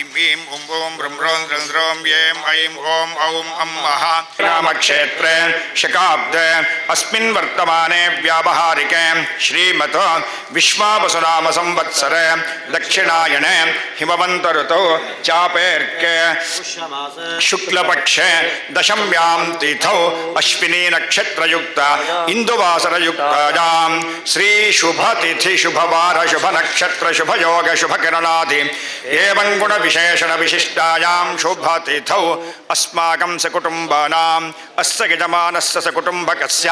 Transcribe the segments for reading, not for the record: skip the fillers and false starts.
इं ईं उं ऊं ब्रुं ब्रों द्रं द्रों यें ऐं ओं औं अं मः रामक्षेत्रे शकाब्दे अस्मिन् वर्तमाने व्यावहारिके श्रीमत विश्वावसुनाम संवत्सरे दक्षिणायने हिमवन्त ऋतौ चापेर्के शुक्लपक्षे दशम्यां तिथौ अश्विनी नक्षत्रयुक्त इंदुवासरयुक्तायां श्री शुभतिथि शुभवार शुभ नक्षत्र शुभयोग शुभकिरणादि एवं गुण विशेषण विशिष्टायां शुभतिथौ अस्माकं सकुटुम्बानाम् अस्य यजमानस्य सकुटुम्बकस्य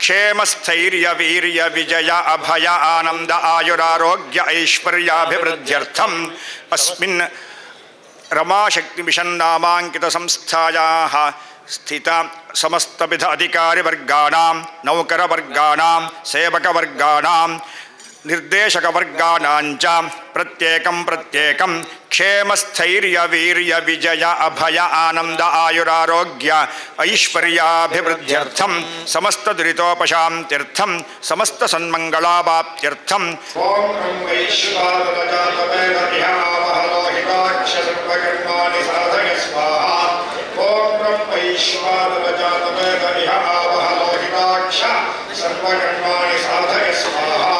क्षेमस्थैर्य वीर्य विजय अभय आनंद आयुरारोग्य ऐश्वर्याभिवृद्ध्यर्थम् अस्मिन् रमाशक्ति मिशन नामांकित संस्थायाः स्थित समस्तविध अधिकारिवर्गाणां नौकरवर्गाणां सेवकवर्गाणां निर्देशकवर्गाणां च प्रत्येकं क्षेमस्थैर्य वीर्य विजय अभय आनंद आयुरारोग्य ऐश्वर्याभिवृद्ध्यर्थं समस्त दुरितोपशान्त्यर्थं समस्त सन्मंगलावाप्त्यर्थं ओम सर्वकर्माणि साधय स्वाहा ओम ब्रह्मैश्वादवजातवेद इह आवहलोहिताक्ष सर्वकर्माणि साधय स्वाहा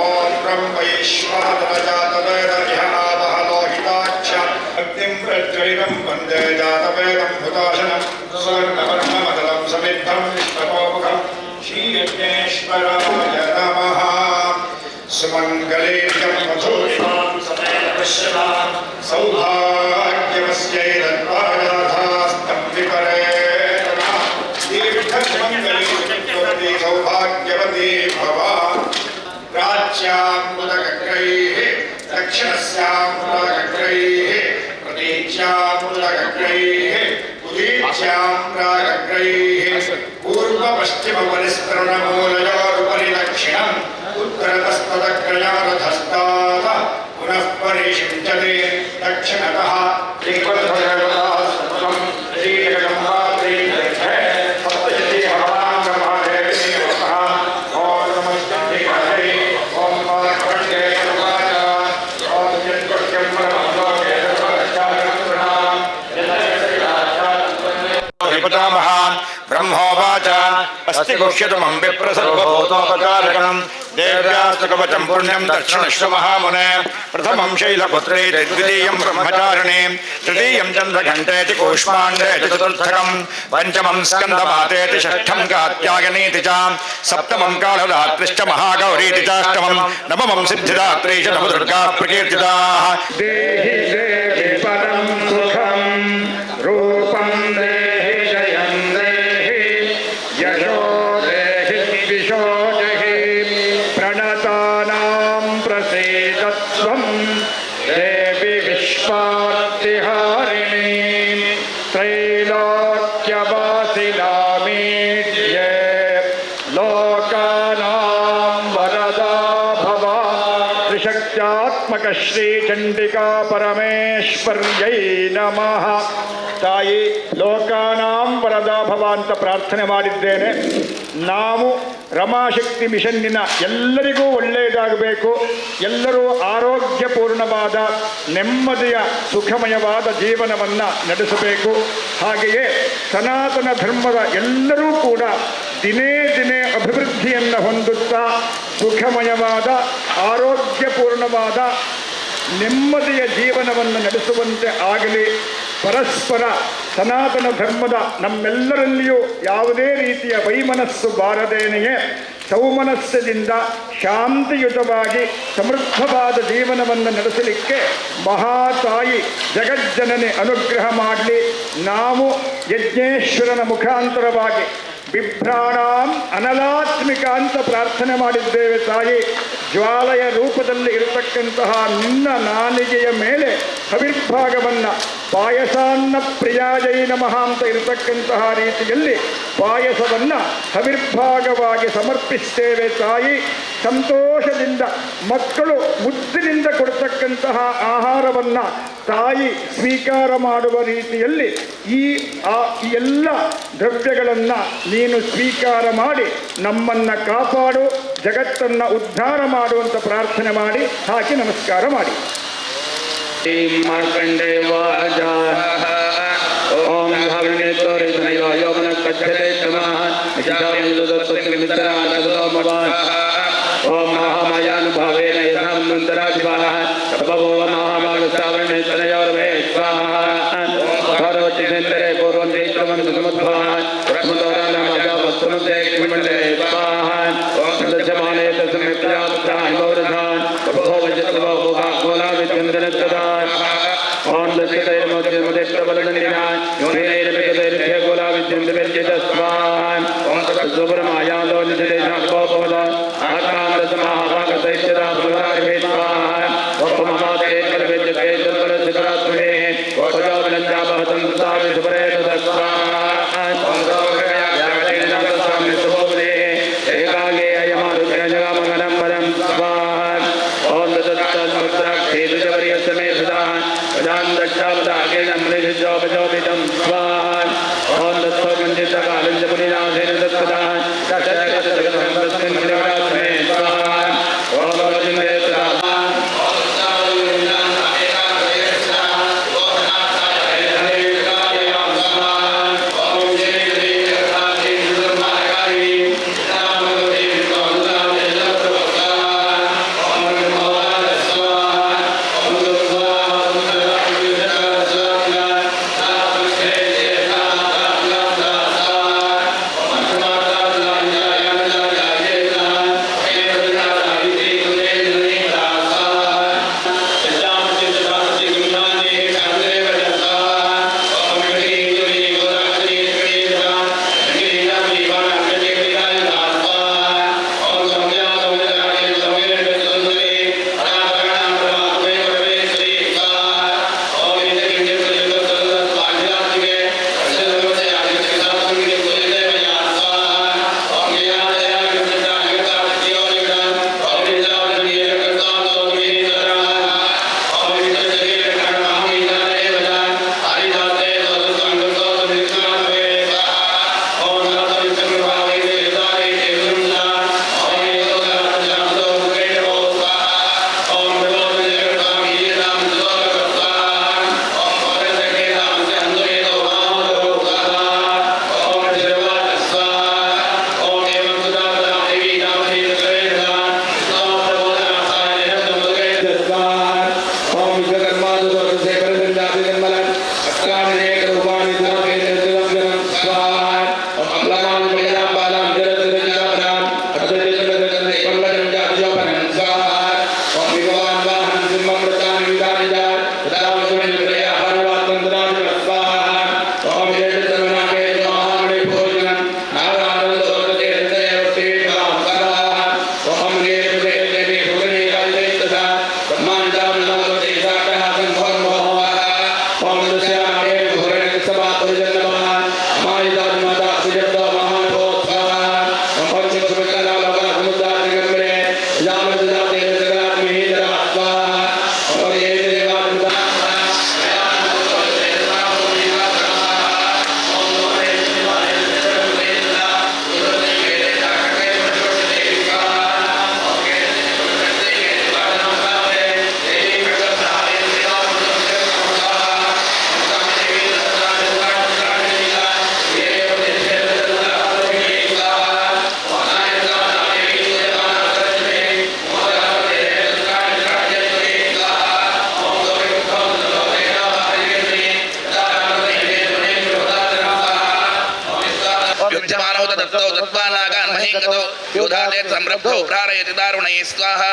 ओम ब्रह्मैश्वादवजातवेद इह आवहलोहिताक्ष अग्निं प्रज्वलितं वन्दे जातवेदं हुताशनं स्वर्णवर्णमतलं समिद्धं विश्वतोमुखं श्रीयज्ञेश्वराय नमः सुमङ्गलेभ्यं मधुरिमां समेत पश्यतां सौभाग्यमस्यै तत्पादास्थं विपरेण दीर्घमङ्गली सौभाग्यवती भव प्राच्यां मुदगग्रैः दक्षिणस्यां मुदगग्रैः प्रतीच्यां मुदगग्रैः उदीच्यां मुदगग्रैः पूर्वपश्चिमपरिस्फुरणमूलयोरुपरि दक्षिणम् उत्तरतस्तदग्रयारधस्तात् पुनः परिषिञ्चते दक्षिणतः ब्रह्मोवाच अस्ति गुह्यतमं विप्रसर्वभूतोपकारकं देव्यास्तकवचं पुण्यं दक्षिणश्व महामुने प्रथमं शैलपुत्रे द्वितीयं ब्रह्मचारिणे तृतीयं चन्द्रघण्टेति कूष्माण्डेति चतुर्थकं पञ्चमं स्कन्दमातेति षष्ठं कात्यायनीति च सप्तमं कालरात्रिश्च महागौरीति चाष्टमं नवमं सिद्धिदात्री च नवदुर्गाः प्रकीर्तिताः देहि देहि परं सुखं रूपं देहि जयं देहि यशो देहि विशो देहि प्रणतानां प्रसीदत्वं देवी विश्वार्तिहारिणी त्रैलोक्यवासिनामीड्ये लोकानां वरदा भव त्रिशक्त्यात्मक श्रीचण्डिका परमेश्वर्यै नमः ತಾಯಿ ಲೋಕಾನಾಂ ವರದಾ ಭವ ಅಂತ ಪ್ರಾರ್ಥನೆ ಮಾಡಿದ್ದೇನೆ. ನಾವು ರಮಾಶಕ್ತಿ ಮಿಷನ್ನಿನ ಎಲ್ಲರಿಗೂ ಒಳ್ಳೆಯದಾಗಬೇಕು, ಎಲ್ಲರೂ ಆರೋಗ್ಯಪೂರ್ಣವಾದ ನೆಮ್ಮದಿಯ ಸುಖಮಯವಾದ ಜೀವನವನ್ನು ನಡೆಸಬೇಕು. ಹಾಗೆಯೇ ಸನಾತನ ಧರ್ಮದ ಎಲ್ಲರೂ ಕೂಡ ದಿನೇ ದಿನೇ ಅಭಿವೃದ್ಧಿಯನ್ನು ಹೊಂದುತ್ತಾ ಸುಖಮಯವಾದ ಆರೋಗ್ಯಪೂರ್ಣವಾದ ನೆಮ್ಮದಿಯ ಜೀವನವನ್ನು ನಡೆಸುವಂತೆ ಆಗಲಿ. ಪರಸ್ಪರ ಸನಾತನ ಧರ್ಮದ ನಮ್ಮೆಲ್ಲರಲ್ಲಿಯೂ ಯಾವುದೇ ರೀತಿಯ ವೈಮನಸ್ಸು ಬಾರದೇನೆಯೇ ಸೌಮನಸ್ಸದಿಂದ ಶಾಂತಿಯುತವಾಗಿ ಸಮೃದ್ಧವಾದ ಜೀವನವನ್ನು ನಡೆಸಲಿಕ್ಕೆ ಮಹಾತಾಯಿ ಜಗಜ್ಜನನಿ ಅನುಗ್ರಹ ಮಾಡಲಿ. ನಾವು ಯಜ್ಞೇಶ್ವರನ ಮುಖಾಂತರವಾಗಿ ಬಿಭ್ರಾಣಾಂ ಅನಲಾತ್ಮಿಕ ಅಂತ ಪ್ರಾರ್ಥನೆ ಮಾಡಿದ್ದೇವೆ. ತಾಯಿ, ಜ್ವಾಲೆಯ ರೂಪದಲ್ಲಿ ಇರತಕ್ಕಂತಹ ನಿನ್ನ ನಾಲಿಗೆಯ ಮೇಲೆ ಹವಿರ್ಭಾಗವನ್ನು ಪಾಯಸಾನ್ನ ಪ್ರಿಯಾಜೈ ನಮಃ ಅಂತ ಇರತಕ್ಕಂತಹ ರೀತಿಯಲ್ಲಿ ಪಾಯಸವನ್ನು ಹವಿರ್ಭಾಗವಾಗಿ ಸಮರ್ಪಿಸ್ತೇವೆ. ತಾಯಿ, ಸಂತೋಷದಿಂದ ಮಕ್ಕಳು ಮುದ್ದಿನಿಂದ ಕೊಡ್ತಕ್ಕಂತಹ ಆಹಾರವನ್ನು ತಾಯಿ ಸ್ವೀಕಾರ ಮಾಡುವ ರೀತಿಯಲ್ಲಿ ಈ ಎಲ್ಲ ದ್ರವ್ಯಗಳನ್ನು ನೀನು ಸ್ವೀಕಾರ ಮಾಡಿ ನಮ್ಮನ್ನು ಕಾಪಾಡು, ಜಗತ್ತನ್ನು ಉದ್ಧಾರ ಮಾಡುವಂಥ ಪ್ರಾರ್ಥನೆ ಮಾಡಿ ಹಾಕಿ ನಮಸ್ಕಾರ ಮಾಡಿ. मार्कण्डेयवाजा ओम धावनेतोरिधनयो यौवनकच्छते तमः विचारयदत्तमित्रानदोमवान् ओम महामायानुभावेन यथामन्तराधिपाः तपवो महामागस्तावरणेतनयोर्वे स्वाहा भगवतीन्द्रे पूर्वं देशमन्तसमुद्भवान् प्रथमतोरानमजावस्तुमते किमण्डले स्वाहा ओम दशमाने तस्मित्रावतान् गौरधान् भोवजत्वो भोगाकोलाविचन्दनतदान् ओम दशकैर्मध्ये प्रबलनन्दिनान् योनिरैर्विगतैर्भ्य गोलाविचन्दनविद्यतस्वान् ओम सुब्रह्मण्यादो निजदेशात्मोपवदान् आत्मानन्दसमाभागतैश्चरा भगवान् स्वान् ओम ममाते कलविद्यते तत्परशिखरात्मने ओजोबलञ्जाबहतं सुतामि सुपरेतस्वान् ओम स्वामि एकागे अयमारुतय जगामगनं परं स्वान् ओम दत्तमुद्राक्षेतुजवर्यसमे सदान् प्रदान दक्षावदागे नम्रिजोपजोपितं स्वान् ओम दत्तमञ्जितकालं मुनिनाथेन दत्तदान् तस्मिन् श्रीवरात्मे स्वान् ओम वज्रमे स्वान् संरब्धो प्रारयति दारुणैः स्वाहा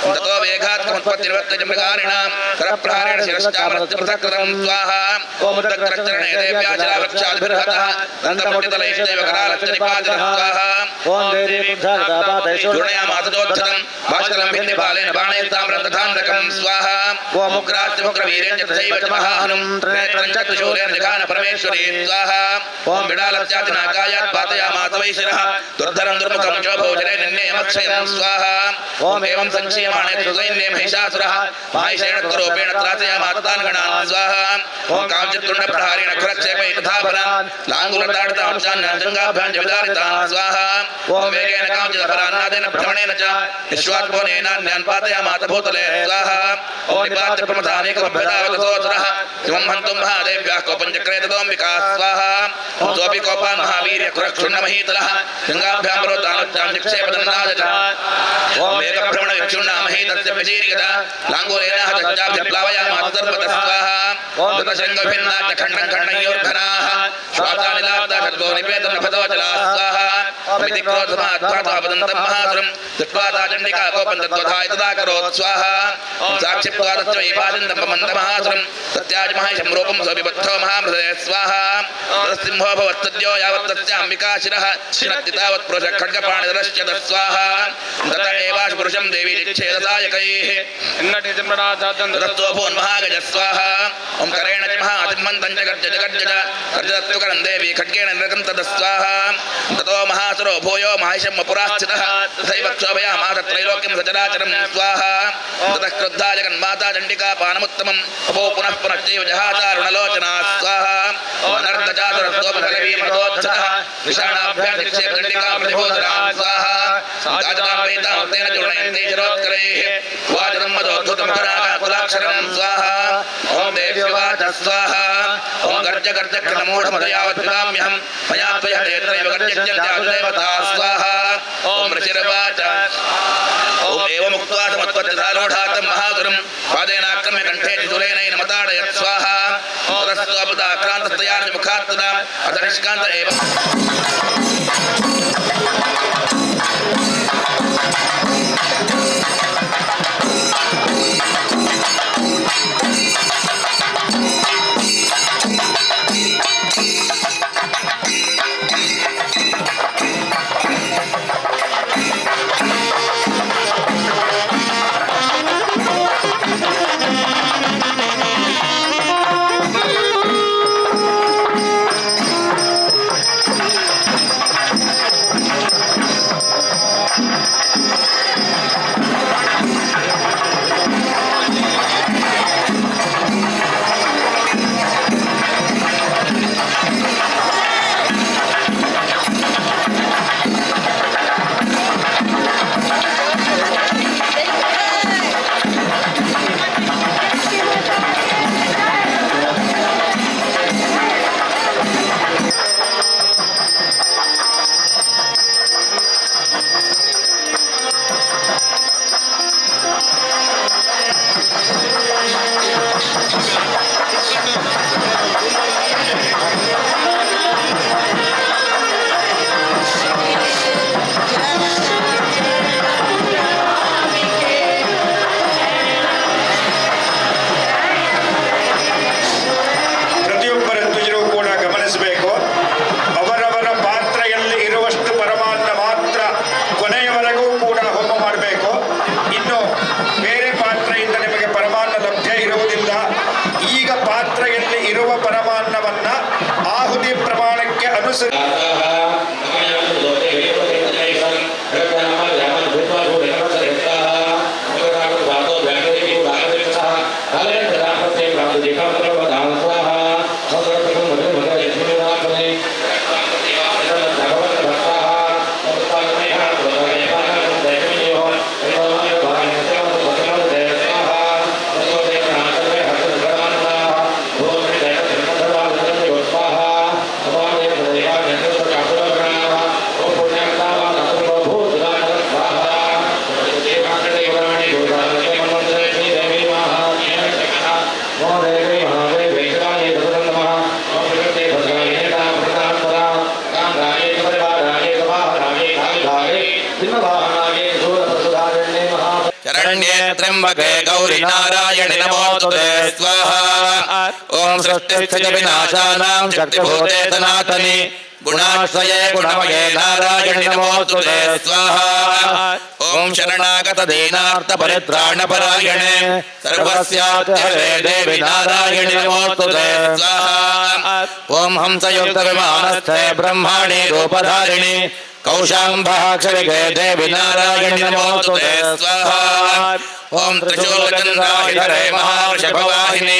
ततो वेगात्मोत्पत्तिर्वर्तजमृगारिणां करप्रहारेण शिरश्चामरस्य पृथक्कृतं स्वाहा ओम दत्तरचरणे देव्याचलावृक्षाद्भिर्हतः दन्तमुट्टितलैश्चैव करालक्षनिपातितः स्वाहा ओम देवी पूर्णयामातदोद्धतं भास्करं भिन्दिपालेन बाणैः ताम्रं तथान्धकं स्वाहा ओम उग्रास्तिमुग्रवीर्यं च तथैव च महाहनुं त्रिनेत्रं च त्रिशूलेन जघान परमेश्वरी स्वाहा ओम बिडालस्यातिनाकायात् पातयामास वै शिरः दुर्धरं दुर्मुखं च भोजने निन्नेयमक्षयं स्वाहा ओम एवं संक्षीयमाणे सैन्ये महिषासुरः माहिषेण रूपेण त्रासयामास तान् गणान् स्वाहा ఓం కాంచిత్తుండ ప్రహారేణ ఖురక్షేపై తథాపరాన్ లాంగులతాడతాం చాన్నంజంగాభ్యాం జవిదారితాం స్వాహా ఓం వేగేన కాంచితపరాన్నాదేన భ్రమణేన చ విశ్వాత్మోనేనాన్యాన్ పాతయామాత భూతలే స్వాహా ఓం నిపాత్య ప్రమథానేకమభ్యదావతసోదరః ఇమం హంతుం మహాదేవ్యాः కోపం చక్రే తదోంబికా స్వాహా ఓం సోపి కోపాన్ మహావీర్య ఖురక్షుణ్ణమహీతలః గంగాభ్యాం పర్వతానుచ్చాం నిక్షేపదన్నాద చ ఓం వేగభ్రమణ విక్షుణ్ణమహీతస్య ప్రచీర్యత లాంగూలేన హతశ్చాభ్యప్లావయామాత సర్వతః స్వాహా ఓం దశశృంగభిన్నాచ ఖండం ఖండయోర్ఘనాః శ్వాసానిలాప్తా శర్దో నిపేతం నభతోచలా స్వాహా విధిక్రోధమాత్వాతాపదంతం మహాసురం దృష్ట్వాతా చండికా కోపం తద్వధాయ తదా కరోత్ స్వాహా సాక్షిప్వాదశ్చ వైపాదంతం మందమహాసురం సత్యాజమహేశం రూపం సోపిబద్ధో మహామృతయ స్వాహా సింహో భవత్తద్యో యావత్తస్యాంబికా శిరః శిరత్తి తావత్ పురుష ఖడ్గపాణిధరశ్చ స్వాహా తత ఏవాశు పురుషం దేవీ నిచ్ఛేదదాయకైః తతస్తోభూన్మహాగజ స్వాహా ఓం కరేణ చ మహాతిమ్మంతం చ గర్జ గర్జ గర్జతత్తు కరం దేవీ ఖడ్గేణ నరకం తద స్వాహా తతో మహాసురో భూయో మహేశం పురాస్థితః తథైవ క్షోభయామాస త్రైలోక్యం సచరాచరం స్వాహా తతః క్రుద్ధా జగన్మాతా చండికా పానముత్తమం అపో పునః పునశ్చైవ జహాచారుణలోచనా స్వాహా అనర్ధచాతురస్తోపకలవీమతోత్సః విషాణాభ్యాం నిక్షేప చండికా ప్రతిభూతరాం స్వాహా గాజనాం వైతాం తేన చూర్ణయంతే శరోత్కరైః వాచనం మదోద్ధృతం పరాకులాక్షరం స్వాహా ఓం దేవ్యవాచ స్వాహా ఓం గర్జ గర్జ కృతమూఢమదయావత్కామ్యహం మయా త్వయ నేత్రైవ గర్జత్యంత్యాదేవతా స్వాహా ఓం ఋషిర్వాచ ఓం ఏవముక్త్వా సమత్వత్యధారోఢాతం మహాసురం పాదేనాక్రమ్య కంఠే చితులేనైన మతాడయత్ స్వాహా తదస్తోపదాక్రాంతస్తయాని ముఖాత్తదా అత నిష్కాంత ఏవ शरण्ये त्र्यंबके गौरी नारायणि नमोस्तुते स्वाहा ओम सृष्टिस्थिति विनाशानां शक्तिभूते सनातनि गुणाश्रये गुणमये नारायणि नमोस्तुते स्वाहा ओम शरणागत दीनार्थ परित्राण परायणे सर्वस्याद्यवे देवी नारायणि नमोस्तुते स्वाहा ओम हंसयुक्त विमानस्थे ब्रह्माणि रूपधारिणि कौशाम्भाक्षरिगे देवी नारायणि नमोस्तुते स्वाहा ओम त्रिशूलचन्द्रायुधरे महावृषभवाहिनि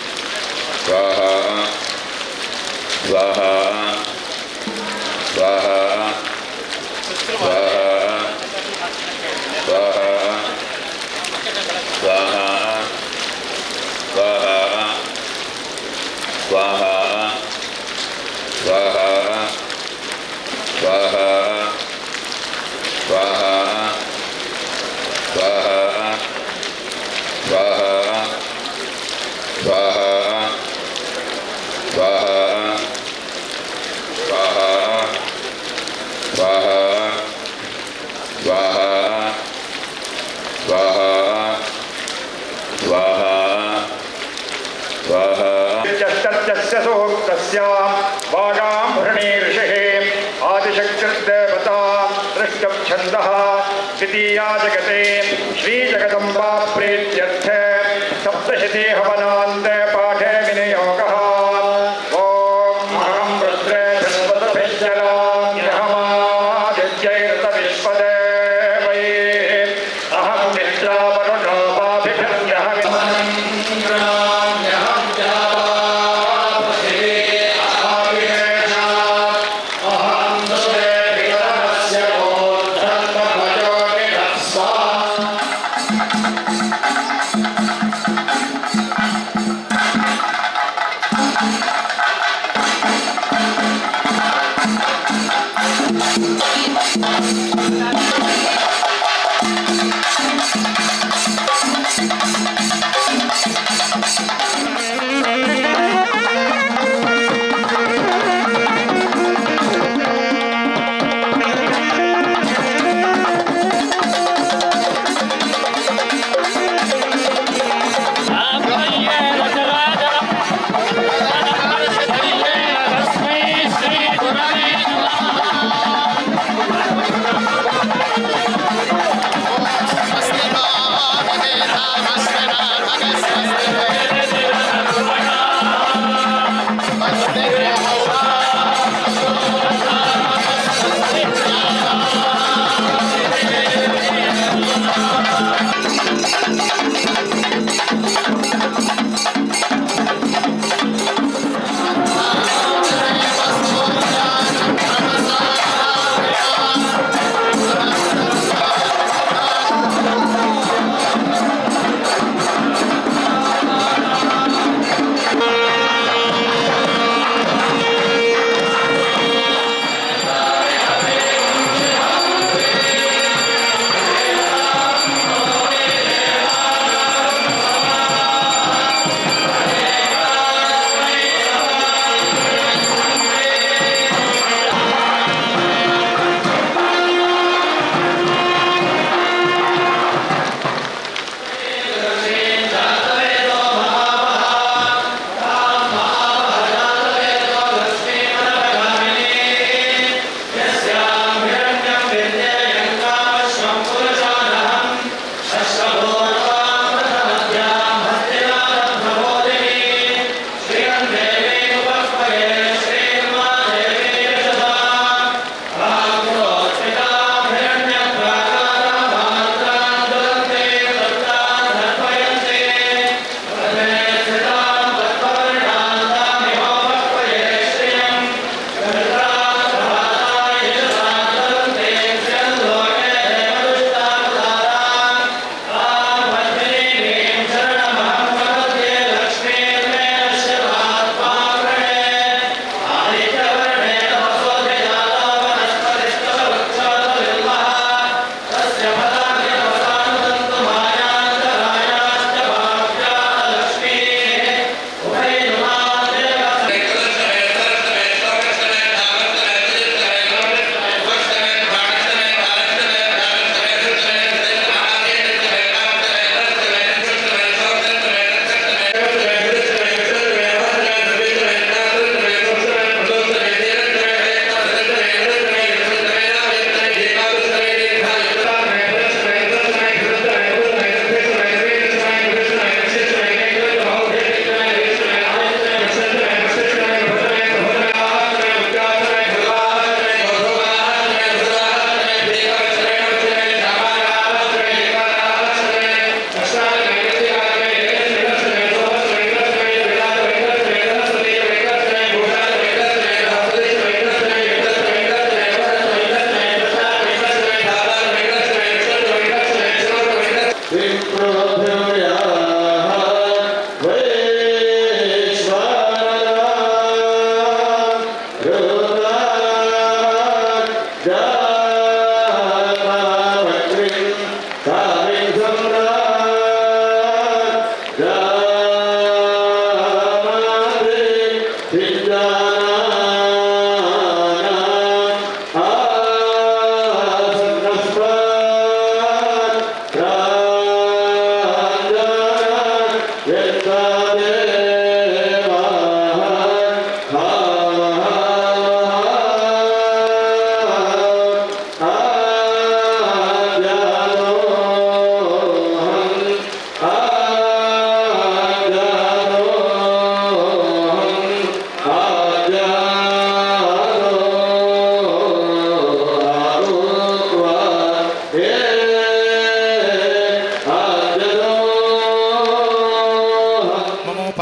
अगस्त्यस्य सूक्तस्य वागाम्भृणी ऋषिः आदिशक्तिर्देवता दृष्टं छन्दः द्वितीया जगते श्रीजगदम्बा प्रीत्यर्थे सप्तशती हवनान्ते पाठे विनियोगः ॐ अहं रुद्रे धन्वतभिश्चराम्यहमादित्यैरतविश्वदेवैः अहं मित्रावरुणोपाभिषम्यः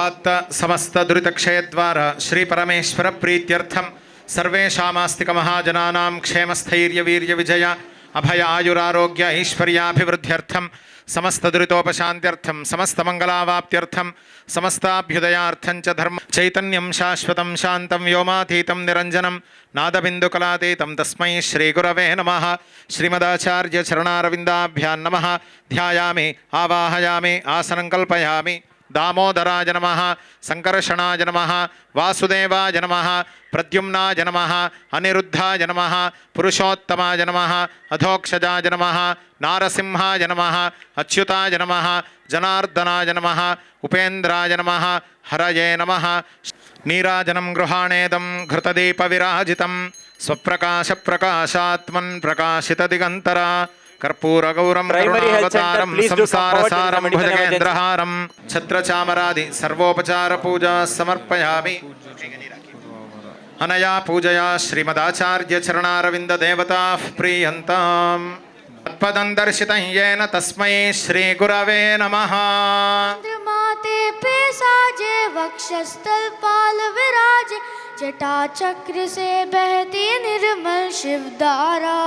तस्मात् समस्त दुरितक्षयद्वारा श्री परमेश्वर प्रीत्यर्थम सर्वेषामास्तिक महाजनानां क्षेमस्थैर्यवीर्य विजय अभय आयुरारोग्य ऐश्वर्याभिवृद्ध्यर्थम समस्त दुरितोपशान्त्यर्थम समस्त मंगलावाप्त्यर्थम समस्ताभ्युदयार्थं च धर्म चैतन्यं शाश्वतं शान्तं व्योमातीतं निरञ्जनं नादबिन्दुकलातीतं तस्मै श्रीगुरवे नमः। श्रीमदाचार्य चरणारविन्दाभ्यां नमः। ध्यायामि आवाहयामि आसनं कल्पयामि। दामोदराय नमः, संकर्षणाय नमः, वासुदेवाय नमः, प्रद्युम्नाय नमः, अनिरुद्धाय नमः, पुरुषोत्तमाय नमः, अधोक्षजाय नमः, नारसिंहाय नमः, अच्युताय नमः, जनार्दनाय नमः, उपेन्द्राय नमः, हरये नमः। नीराजनं गृहाणेदं घृतदीपविराजितं स्वप्रकाशप्रकाशात्मन् प्रकाशितदिगन्तरा कर्पूरगौरं करुणावतारं संसारसारं भुजगेन्द्रहारं छत्रचामरादि सर्वोपचारपूजा समर्पयामि। अनया पूजया श्रीमदाचार्यचरणारविन्ददेवताः प्रीयन्ताम्। तत्पदं दर्शितं येन तस्मै श्रीगुरवे नमः। चंद्रमाते पे साजे वक्षस्थल पाल विराजे जटा चक्र से बहती निर्मल शिवधारा।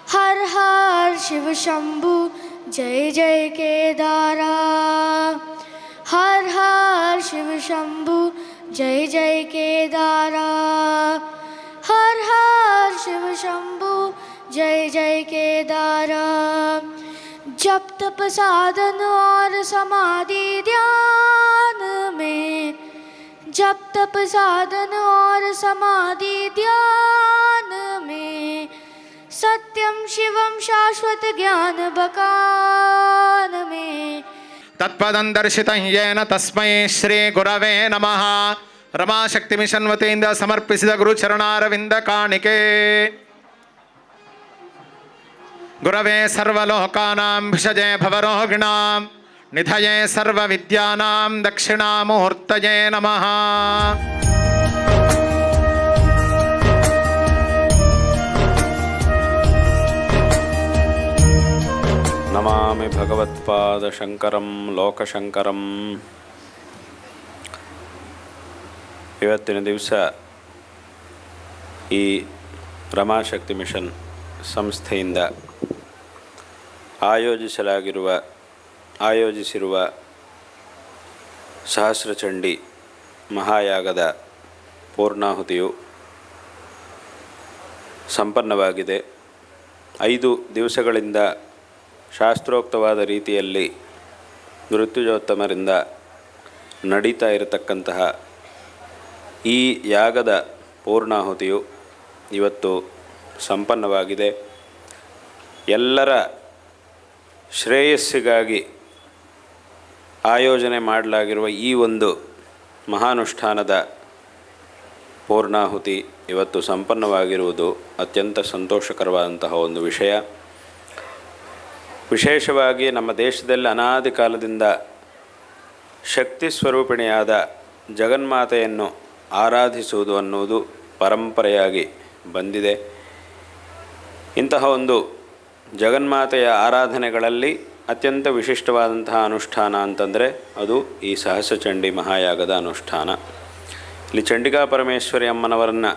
हर हर शिव शंभु जय जय केदारा। हर हर शिव शंभु जय जय केदारा। हर हर शिव शंभु जय जय केदारा। जप तप साधन और समाधि ध्यान में, जप तप साधन और समाधि ध्यान में सत्यम शिवम शाश्वत ज्ञान बकान में। तत्पदं दर्शितं येन तस्मै श्री गुरवे नमः। रमाशक्ति ಮಿಷನ್ ವತಿಯಿಂದ ಸಮರ್ಪಿಸಿದ ಗುರುಚರಣಾರವಿಂದ ಕಾಣಿಕೆ। ಗುರವೇ ಸರ್ವಲೋಕಾನಾಂ ಭಿಷಜೇ ಭವರೋಗಿಣಾಂ ನಿಧಯೇ ಸರ್ವವಿದ್ಯಾನಾಂ ದಕ್ಷಿಣಾಮೂರ್ತಯೇ ನಮಃ। ನಮಾಮಿ ಭಗವತ್ಪಾದಶಂಕರಂ ಲೋಕಶಂಕರಂ. ಇವತ್ತಿನ ದಿವಸ ಈ ರಮಾಶಕ್ತಿ ಮಿಷನ್ ಸಂಸ್ಥೆಯಿಂದ ಆಯೋಜಿಸಿರುವ ಸಹಸ್ರಚಂಡಿ ಮಹಾಯಾಗದ ಪೂರ್ಣಾಹುತಿಯು ಸಂಪನ್ನವಾಗಿದೆ. 5 ದಿವಸಗಳಿಂದ ಶಾಸ್ತ್ರೋಕ್ತವಾದ ರೀತಿಯಲ್ಲಿ ಮೃತ್ಯುಜೋತ್ತಮರಿಂದ ನಡೀತಾ ಇರತಕ್ಕಂತಹ ಈ ಯಾಗದ ಪೂರ್ಣಾಹುತಿಯು ಇವತ್ತು ಸಂಪನ್ನವಾಗಿದೆ. ಎಲ್ಲರ ಶ್ರೇಯಸ್ಸಿಗಾಗಿ ಆಯೋಜನೆ ಮಾಡಲಾಗಿರುವ ಈ ಒಂದು ಮಹಾನುಷ್ಠಾನದ ಪೂರ್ಣಾಹುತಿ ಇವತ್ತು ಸಂಪನ್ನವಾಗಿರುವುದು ಅತ್ಯಂತ ಸಂತೋಷಕರವಾದಂತಹ ಒಂದು ವಿಷಯ. ವಿಶೇಷವಾಗಿ ನಮ್ಮ ದೇಶದಲ್ಲಿ ಅನಾದಿ ಕಾಲದಿಂದ ಶಕ್ತಿ ಸ್ವರೂಪಿಣಿಯಾದ ಜಗನ್ಮಾತೆಯನ್ನು ಆರಾಧಿಸುವುದು ಅನ್ನುವುದು ಪರಂಪರೆಯಾಗಿ ಬಂದಿದೆ. ಇಂತಹ ಒಂದು ಜಗನ್ಮಾತೆಯ ಆರಾಧನೆಗಳಲ್ಲಿ ಅತ್ಯಂತ ವಿಶಿಷ್ಟವಾದಂತಹ ಅನುಷ್ಠಾನ ಅಂತಂದರೆ ಅದು ಈ ಸಹಸ್ರಚಂಡಿ ಮಹಾಯಾಗದ ಅನುಷ್ಠಾನ. ಇಲ್ಲಿ ಚಂಡಿಕಾ ಪರಮೇಶ್ವರಿ ಅಮ್ಮನವರನ್ನು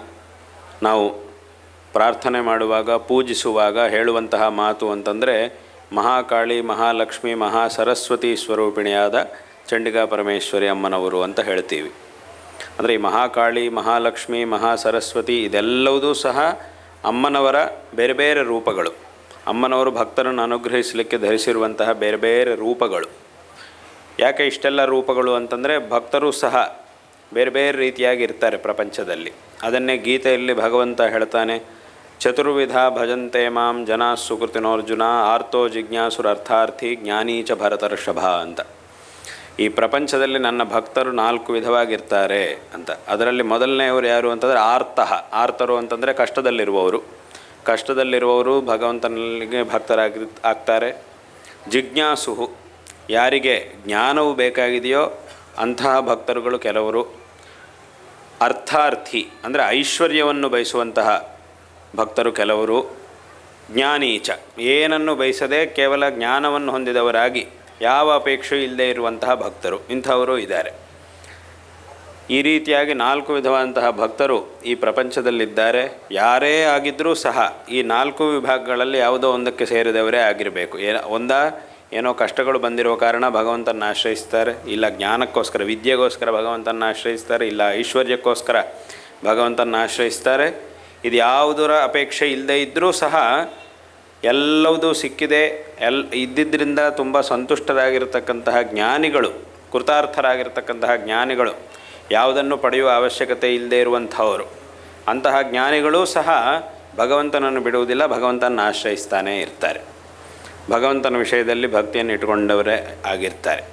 ನಾವು ಪ್ರಾರ್ಥನೆ ಮಾಡುವಾಗ, ಪೂಜಿಸುವಾಗ ಹೇಳುವಂತಹ ಮಾತು ಅಂತಂದರೆ ಮಹಾಕಾಳಿ, ಮಹಾಲಕ್ಷ್ಮಿ, ಮಹಾಸರಸ್ವತಿ ಸ್ವರೂಪಿಣಿಯಾದ ಚಂಡಿಕಾ ಪರಮೇಶ್ವರಿ ಅಮ್ಮನವರು ಅಂತ ಹೇಳ್ತೀವಿ. ಅಂದರೆ ಈ ಮಹಾಕಾಳಿ, ಮಹಾಲಕ್ಷ್ಮಿ, ಮಹಾಸರಸ್ವತಿ ಇದೆಲ್ಲವುದೂ ಸಹ ಅಮ್ಮನವರ ಬೇರೆ ಬೇರೆ ರೂಪಗಳು. ಅಮ್ಮನವರು ಭಕ್ತರನ್ನು ಅನುಗ್ರಹಿಸಲಿಕ್ಕೆ ಧರಿಸಿರುವಂತಹ ಬೇರೆ ಬೇರೆ ರೂಪಗಳು. ಯಾಕೆ ಇಷ್ಟೆಲ್ಲ ರೂಪಗಳು ಅಂತಂದರೆ ಭಕ್ತರು ಸಹ ಬೇರೆ ಬೇರೆ ರೀತಿಯಾಗಿ ಇರ್ತಾರೆ ಪ್ರಪಂಚದಲ್ಲಿ. ಅದನ್ನೇ ಗೀತೆಯಲ್ಲಿ ಭಗವಂತ ಹೇಳ್ತಾನೆ, ಚತುರ್ವಿಧ ಭಜಂತೆ ಮಾಂ ಜನ ಸುಕೃತಿನೋರ್ಜುನ ಆರ್ತೋ ಜಿಜ್ಞಾಸುರರ್ಥಾರ್ಥಿ ಜ್ಞಾನೀಚ ಭರತರ್ಷಭ ಅಂತ. ಈ ಪ್ರಪಂಚದಲ್ಲಿ ನನ್ನ ಭಕ್ತರು 4 ವಿಧವಾಗಿರ್ತಾರೆ ಅಂತ. ಅದರಲ್ಲಿ ಮೊದಲನೆಯವರು ಯಾರು ಅಂತಂದರೆ ಆರ್ತರು ಅಂತಂದರೆ ಕಷ್ಟದಲ್ಲಿರುವವರು ಭಗವಂತನಿಗೆ ಆಗ್ತಾರೆ. ಜಿಜ್ಞಾಸುಹು, ಯಾರಿಗೆ ಜ್ಞಾನವು ಬೇಕಾಗಿದೆಯೋ ಅಂತಹ ಭಕ್ತರುಗಳು ಕೆಲವರು. ಅರ್ಥಾರ್ಥಿ ಅಂದರೆ ಐಶ್ವರ್ಯವನ್ನು ಬಯಸುವಂತಹ ಭಕ್ತರು ಕೆಲವರು. ಜ್ಞಾನೀಚ, ಏನನ್ನು ಬಯಸದೆ ಕೇವಲ ಜ್ಞಾನವನ್ನು ಹೊಂದಿದವರಾಗಿ ಯಾವ ಅಪೇಕ್ಷೆಯೂ ಇಲ್ಲದೆ ಇರುವಂತಹ ಭಕ್ತರು, ಇಂಥವರು ಇದ್ದಾರೆ. ಈ ರೀತಿಯಾಗಿ 4 ವಿಧವಾದಂತಹ ಭಕ್ತರು ಈ ಪ್ರಪಂಚದಲ್ಲಿದ್ದಾರೆ. ಯಾರೇ ಆಗಿದ್ದರೂ ಸಹ ಈ 4 ವಿಭಾಗಗಳಲ್ಲಿ ಯಾವುದೋ ಒಂದಕ್ಕೆ ಸೇರಿದವರೇ ಆಗಿರಬೇಕು. ಏನೋ ಕಷ್ಟಗಳು ಬಂದಿರೋ ಕಾರಣ ಭಗವಂತನ ಆಶ್ರಯಿಸ್ತಾರೆ, ಇಲ್ಲ ಜ್ಞಾನಕ್ಕೋಸ್ಕರ ವಿದ್ಯೆಗೋಸ್ಕರ ಭಗವಂತನ ಆಶ್ರಯಿಸ್ತಾರೆ, ಇಲ್ಲ ಐಶ್ವರ್ಯಕ್ಕೋಸ್ಕರ ಭಗವಂತನ ಆಶ್ರಯಿಸ್ತಾರೆ. ಇದು ಯಾವುದರ ಅಪೇಕ್ಷೆ ಇಲ್ಲದೇ ಇದ್ದರೂ ಸಹ ಎಲ್ಲವೂ ಸಿಕ್ಕಿದೆ, ಇದ್ದಿದ್ದರಿಂದ ತುಂಬ ಸಂತುಷ್ಟರಾಗಿರ್ತಕ್ಕಂತಹ ಜ್ಞಾನಿಗಳು, ಕೃತಾರ್ಥರಾಗಿರ್ತಕ್ಕಂತಹ ಜ್ಞಾನಿಗಳು, ಯಾವುದನ್ನು ಪಡೆಯುವ ಅವಶ್ಯಕತೆ ಇಲ್ಲದೆ ಇರುವಂಥವರು, ಅಂತಹ ಜ್ಞಾನಿಗಳೂ ಸಹ ಭಗವಂತನನ್ನು ಬಿಡುವುದಿಲ್ಲ, ಭಗವಂತನ ಆಶ್ರಯಿಸ್ತಾನೇ ಇರ್ತಾರೆ, ಭಗವಂತನ ವಿಷಯದಲ್ಲಿ ಭಕ್ತಿಯನ್ನು ಇಟ್ಟುಕೊಂಡವರೇ ಆಗಿರ್ತಾರೆ.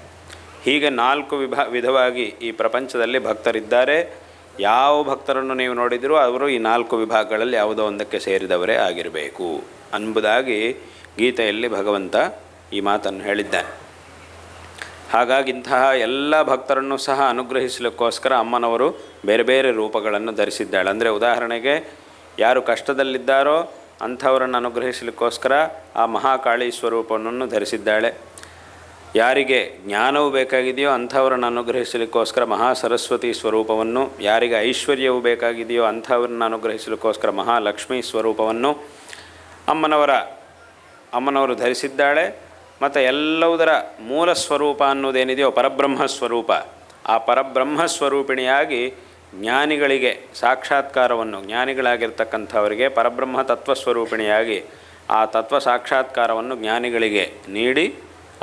ಹೀಗೆ 4 ವಿಧವಾಗಿ ಈ ಪ್ರಪಂಚದಲ್ಲಿ ಭಕ್ತರಿದ್ದಾರೆ. ಯಾವ ಭಕ್ತರನ್ನು ನೀವು ನೋಡಿದರೂ ಅವರು ಈ 4 ವಿಭಾಗಗಳಲ್ಲಿ ಯಾವುದೋ ಒಂದಕ್ಕೆ ಸೇರಿದವರೇ ಆಗಿರಬೇಕು ಎಂಬುದಾಗಿ ಗೀತೆಯಲ್ಲಿ ಭಗವಂತ ಈ ಮಾತನ್ನು ಹೇಳಿದ್ದಾನೆ. ಹಾಗಾಗಿ ಇಂತಹ ಎಲ್ಲ ಭಕ್ತರನ್ನು ಸಹ ಅನುಗ್ರಹಿಸಲಿಕ್ಕೋಸ್ಕರ ಅಮ್ಮನವರು ಬೇರೆ ಬೇರೆ ರೂಪಗಳನ್ನು ಧರಿಸಿದ್ದಾಳೆ. ಅಂದರೆ ಉದಾಹರಣೆಗೆ ಯಾರು ಕಷ್ಟದಲ್ಲಿದ್ದಾರೋ ಅಂಥವರನ್ನು ಅನುಗ್ರಹಿಸಲಿಕ್ಕೋಸ್ಕರ ಆ ಮಹಾಕಾಳಿ ಸ್ವರೂಪವನ್ನು ಧರಿಸಿದ್ದಾಳೆ. ಯಾರಿಗೆ ಜ್ಞಾನವೂ ಬೇಕಾಗಿದೆಯೋ ಅಂಥವರನ್ನು ಅನುಗ್ರಹಿಸಲಿಕ್ಕೋಸ್ಕರ ಮಹಾಸರಸ್ವತಿ ಸ್ವರೂಪವನ್ನು, ಯಾರಿಗೆ ಐಶ್ವರ್ಯವೂ ಬೇಕಾಗಿದೆಯೋ ಅಂಥವರನ್ನು ಅನುಗ್ರಹಿಸಲಿಕ್ಕೋಸ್ಕರ ಮಹಾಲಕ್ಷ್ಮೀ ಸ್ವರೂಪವನ್ನು ಅಮ್ಮನವರು ಧರಿಸಿದ್ದಾಳೆ. ಮತ್ತು ಎಲ್ಲವುದರ ಮೂಲ ಸ್ವರೂಪ ಅನ್ನೋದೇನಿದೆಯೋ ಪರಬ್ರಹ್ಮ ಸ್ವರೂಪ, ಆ ಪರಬ್ರಹ್ಮ ಸ್ವರೂಪಿಣಿಯಾಗಿ ಜ್ಞಾನಿಗಳಿಗೆ ಸಾಕ್ಷಾತ್ಕಾರವನ್ನು, ಜ್ಞಾನಿಗಳಾಗಿರ್ತಕ್ಕಂಥವರಿಗೆ ಪರಬ್ರಹ್ಮ ತತ್ವಸ್ವರೂಪಿಣಿಯಾಗಿ ಆ ತತ್ವ ಸಾಕ್ಷಾತ್ಕಾರವನ್ನು ಜ್ಞಾನಿಗಳಿಗೆ ನೀಡಿ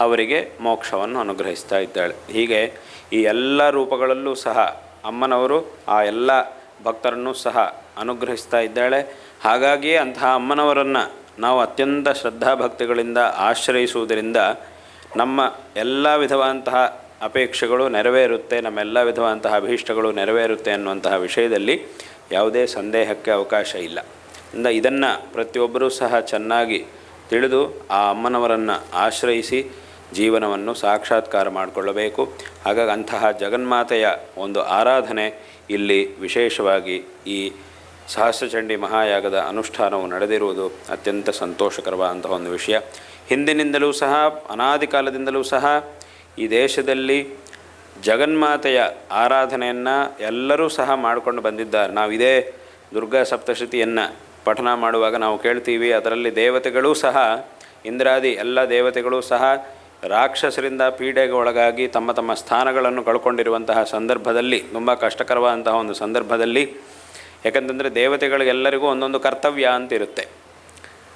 ಅವರಿಗೆ ಮೋಕ್ಷವನ್ನು ಅನುಗ್ರಹಿಸ್ತಾ ಇದ್ದಾಳೆ. ಹೀಗೆ ಈ ಎಲ್ಲ ರೂಪಗಳಲ್ಲೂ ಸಹ ಅಮ್ಮನವರು ಆ ಎಲ್ಲ ಭಕ್ತರನ್ನು ಸಹ ಅನುಗ್ರಹಿಸ್ತಾ ಇದ್ದಾಳೆ. ಹಾಗಾಗಿಯೇ ಅಂತಹ ಅಮ್ಮನವರನ್ನು ನಾವು ಅತ್ಯಂತ ಶ್ರದ್ಧಾಭಕ್ತಿಗಳಿಂದ ಆಶ್ರಯಿಸುವುದರಿಂದ ನಮ್ಮ ಎಲ್ಲ ವಿಧವಾದಂತಹ ಅಪೇಕ್ಷೆಗಳು ನೆರವೇರುತ್ತೆ, ನಮ್ಮೆಲ್ಲ ವಿಧವಾದಂತಹ ಅಭೀಷ್ಟಗಳು ನೆರವೇರುತ್ತೆ ಅನ್ನುವಂತಹ ವಿಷಯದಲ್ಲಿ ಯಾವುದೇ ಸಂದೇಹಕ್ಕೆ ಅವಕಾಶ ಇಲ್ಲ. ಇದನ್ನು ಪ್ರತಿಯೊಬ್ಬರೂ ಸಹ ಚೆನ್ನಾಗಿ ತಿಳಿದು ಆ ಅಮ್ಮನವರನ್ನು ಆಶ್ರಯಿಸಿ ಜೀವನವನ್ನು ಸಾಕ್ಷಾತ್ಕಾರ ಮಾಡಿಕೊಳ್ಳಬೇಕು. ಹಾಗಾಗಿ ಅಂತಹ ಜಗನ್ಮಾತೆಯ ಒಂದು ಆರಾಧನೆ ಇಲ್ಲಿ ವಿಶೇಷವಾಗಿ ಈ ಸಹಸ್ರಚಂಡಿ ಮಹಾಯಾಗದ ಅನುಷ್ಠಾನವು ನಡೆದಿರುವುದು ಅತ್ಯಂತ ಸಂತೋಷಕರವಾದಂತಹ ಒಂದು ವಿಷಯ. ಹಿಂದಿನಿಂದಲೂ ಸಹ ಅನಾದಿ ಕಾಲದಿಂದಲೂ ಸಹ ಈ ದೇಶದಲ್ಲಿ ಜಗನ್ಮಾತೆಯ ಆರಾಧನೆಯನ್ನು ಎಲ್ಲರೂ ಸಹ ಮಾಡಿಕೊಂಡು ಬಂದಿದ್ದಾರೆ. ನಾವು ಇದೇ ದುರ್ಗಾ ಸಪ್ತಶತಿಯನ್ನು ಪಠನ ಮಾಡುವಾಗ ನಾವು ಕೇಳ್ತೀವಿ, ಅದರಲ್ಲಿ ದೇವತೆಗಳೂ ಸಹ ಇಂದ್ರಾದಿ ಎಲ್ಲ ದೇವತೆಗಳೂ ಸಹ ರಾಕ್ಷಸರಿಂದ ಪೀಡೆಗೆ ಒಳಗಾಗಿ ತಮ್ಮ ತಮ್ಮ ಸ್ಥಾನಗಳನ್ನು ಕಳ್ಕೊಂಡಿರುವಂತಹ ಸಂದರ್ಭದಲ್ಲಿ, ತುಂಬ ಕಷ್ಟಕರವಾದಂತಹ ಒಂದು ಸಂದರ್ಭದಲ್ಲಿ, ಯಾಕಂತಂದರೆ ದೇವತೆಗಳಿಗೆಲ್ಲರಿಗೂ ಒಂದೊಂದು ಕರ್ತವ್ಯ ಅಂತಿರುತ್ತೆ.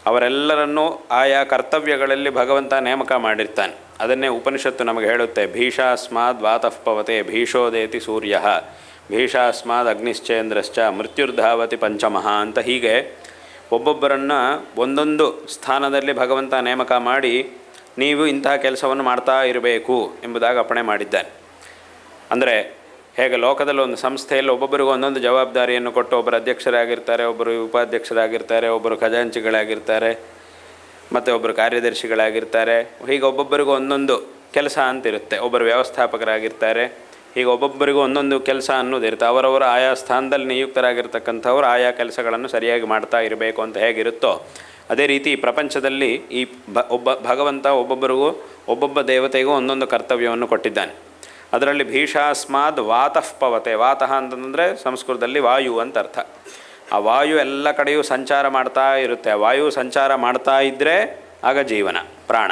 ಅವರೆಲ್ಲರನ್ನೂ ಆಯಾ ಕರ್ತವ್ಯಗಳಲ್ಲಿ ಭಗವಂತ ನೇಮಕ ಮಾಡಿರ್ತಾನೆ. ಅದನ್ನೇ ಉಪನಿಷತ್ತು ನಮಗೆ ಹೇಳುತ್ತೆ, ಭೀಷಾಸ್ಮಾದ್ ವಾತಃ ಪವತೆ ಭೀಷೋದೇತಿ ಸೂರ್ಯ ಭೀಷಾಸ್ಮಾದ್ ಅಗ್ನಿಶ್ಚೇಂದ್ರಶ್ಚ ಮೃತ್ಯುರ್ಧಾವತಿ ಪಂಚಮಃ ಅಂತ. ಹೀಗೆ ಒಬ್ಬೊಬ್ಬರನ್ನು ಒಂದೊಂದು ಸ್ಥಾನದಲ್ಲಿ ಭಗವಂತ ನೇಮಕ ಮಾಡಿ ನೀವು ಇಂತಹ ಕೆಲಸವನ್ನು ಮಾಡ್ತಾ ಇರಬೇಕು ಎಂಬುದಾಗಿ ಅಪ್ಪಣೆ ಮಾಡಿದ್ದಾನೆ. ಅಂದರೆ ಹೇಗೆ ಲೋಕದಲ್ಲಿ ಒಂದು ಸಂಸ್ಥೆಯಲ್ಲಿ ಒಬ್ಬೊಬ್ಬರಿಗೂ ಒಂದೊಂದು ಜವಾಬ್ದಾರಿಯನ್ನು ಕೊಟ್ಟು ಒಬ್ಬರು ಅಧ್ಯಕ್ಷರಾಗಿರ್ತಾರೆ, ಒಬ್ಬರು ಉಪಾಧ್ಯಕ್ಷರಾಗಿರ್ತಾರೆ, ಒಬ್ಬರು ಖಜಾಂಚಿಗಳಾಗಿರ್ತಾರೆ, ಮತ್ತು ಒಬ್ಬರು ಕಾರ್ಯದರ್ಶಿಗಳಾಗಿರ್ತಾರೆ. ಹೀಗೆ ಒಬ್ಬೊಬ್ಬರಿಗೂ ಒಂದೊಂದು ಕೆಲಸ ಅಂತಿರುತ್ತೆ. ಒಬ್ಬರು ವ್ಯವಸ್ಥಾಪಕರಾಗಿರ್ತಾರೆ. ಹೀಗೆ ಒಬ್ಬೊಬ್ಬರಿಗೂ ಒಂದೊಂದು ಕೆಲಸ ಅನ್ನೋದಿರುತ್ತೆ. ಅವರವರು ಆಯಾ ಸ್ಥಾನದಲ್ಲಿ ನಿಯುಕ್ತರಾಗಿರ್ತಕ್ಕಂಥವ್ರು ಆಯಾ ಕೆಲಸಗಳನ್ನು ಸರಿಯಾಗಿ ಮಾಡ್ತಾ ಇರಬೇಕು ಅಂತ ಹೇಗಿರುತ್ತೋ ಅದೇ ರೀತಿ ಈ ಪ್ರಪಂಚದಲ್ಲಿ ಈ ಭಗವಂತ ಒಬ್ಬೊಬ್ಬರಿಗೂ ಒಬ್ಬೊಬ್ಬ ದೇವತೆಗೂ ಒಂದೊಂದು ಕರ್ತವ್ಯವನ್ನು ಕೊಟ್ಟಿದ್ದಾನೆ. ಅದರಲ್ಲಿ ಭೀಷಾಸ್ಮಾದ್ ವಾತಃ ಪವತೆ, ವಾತಃ ಅಂತಂದರೆ ಸಂಸ್ಕೃತದಲ್ಲಿ ವಾಯು ಅಂತ ಅರ್ಥ. ಆ ವಾಯು ಎಲ್ಲ ಕಡೆಯೂ ಸಂಚಾರ ಮಾಡ್ತಾ ಇರುತ್ತೆ. ಆ ವಾಯು ಸಂಚಾರ ಮಾಡ್ತಾ ಇದ್ದರೆ ಆಗ ಜೀವನ, ಪ್ರಾಣ.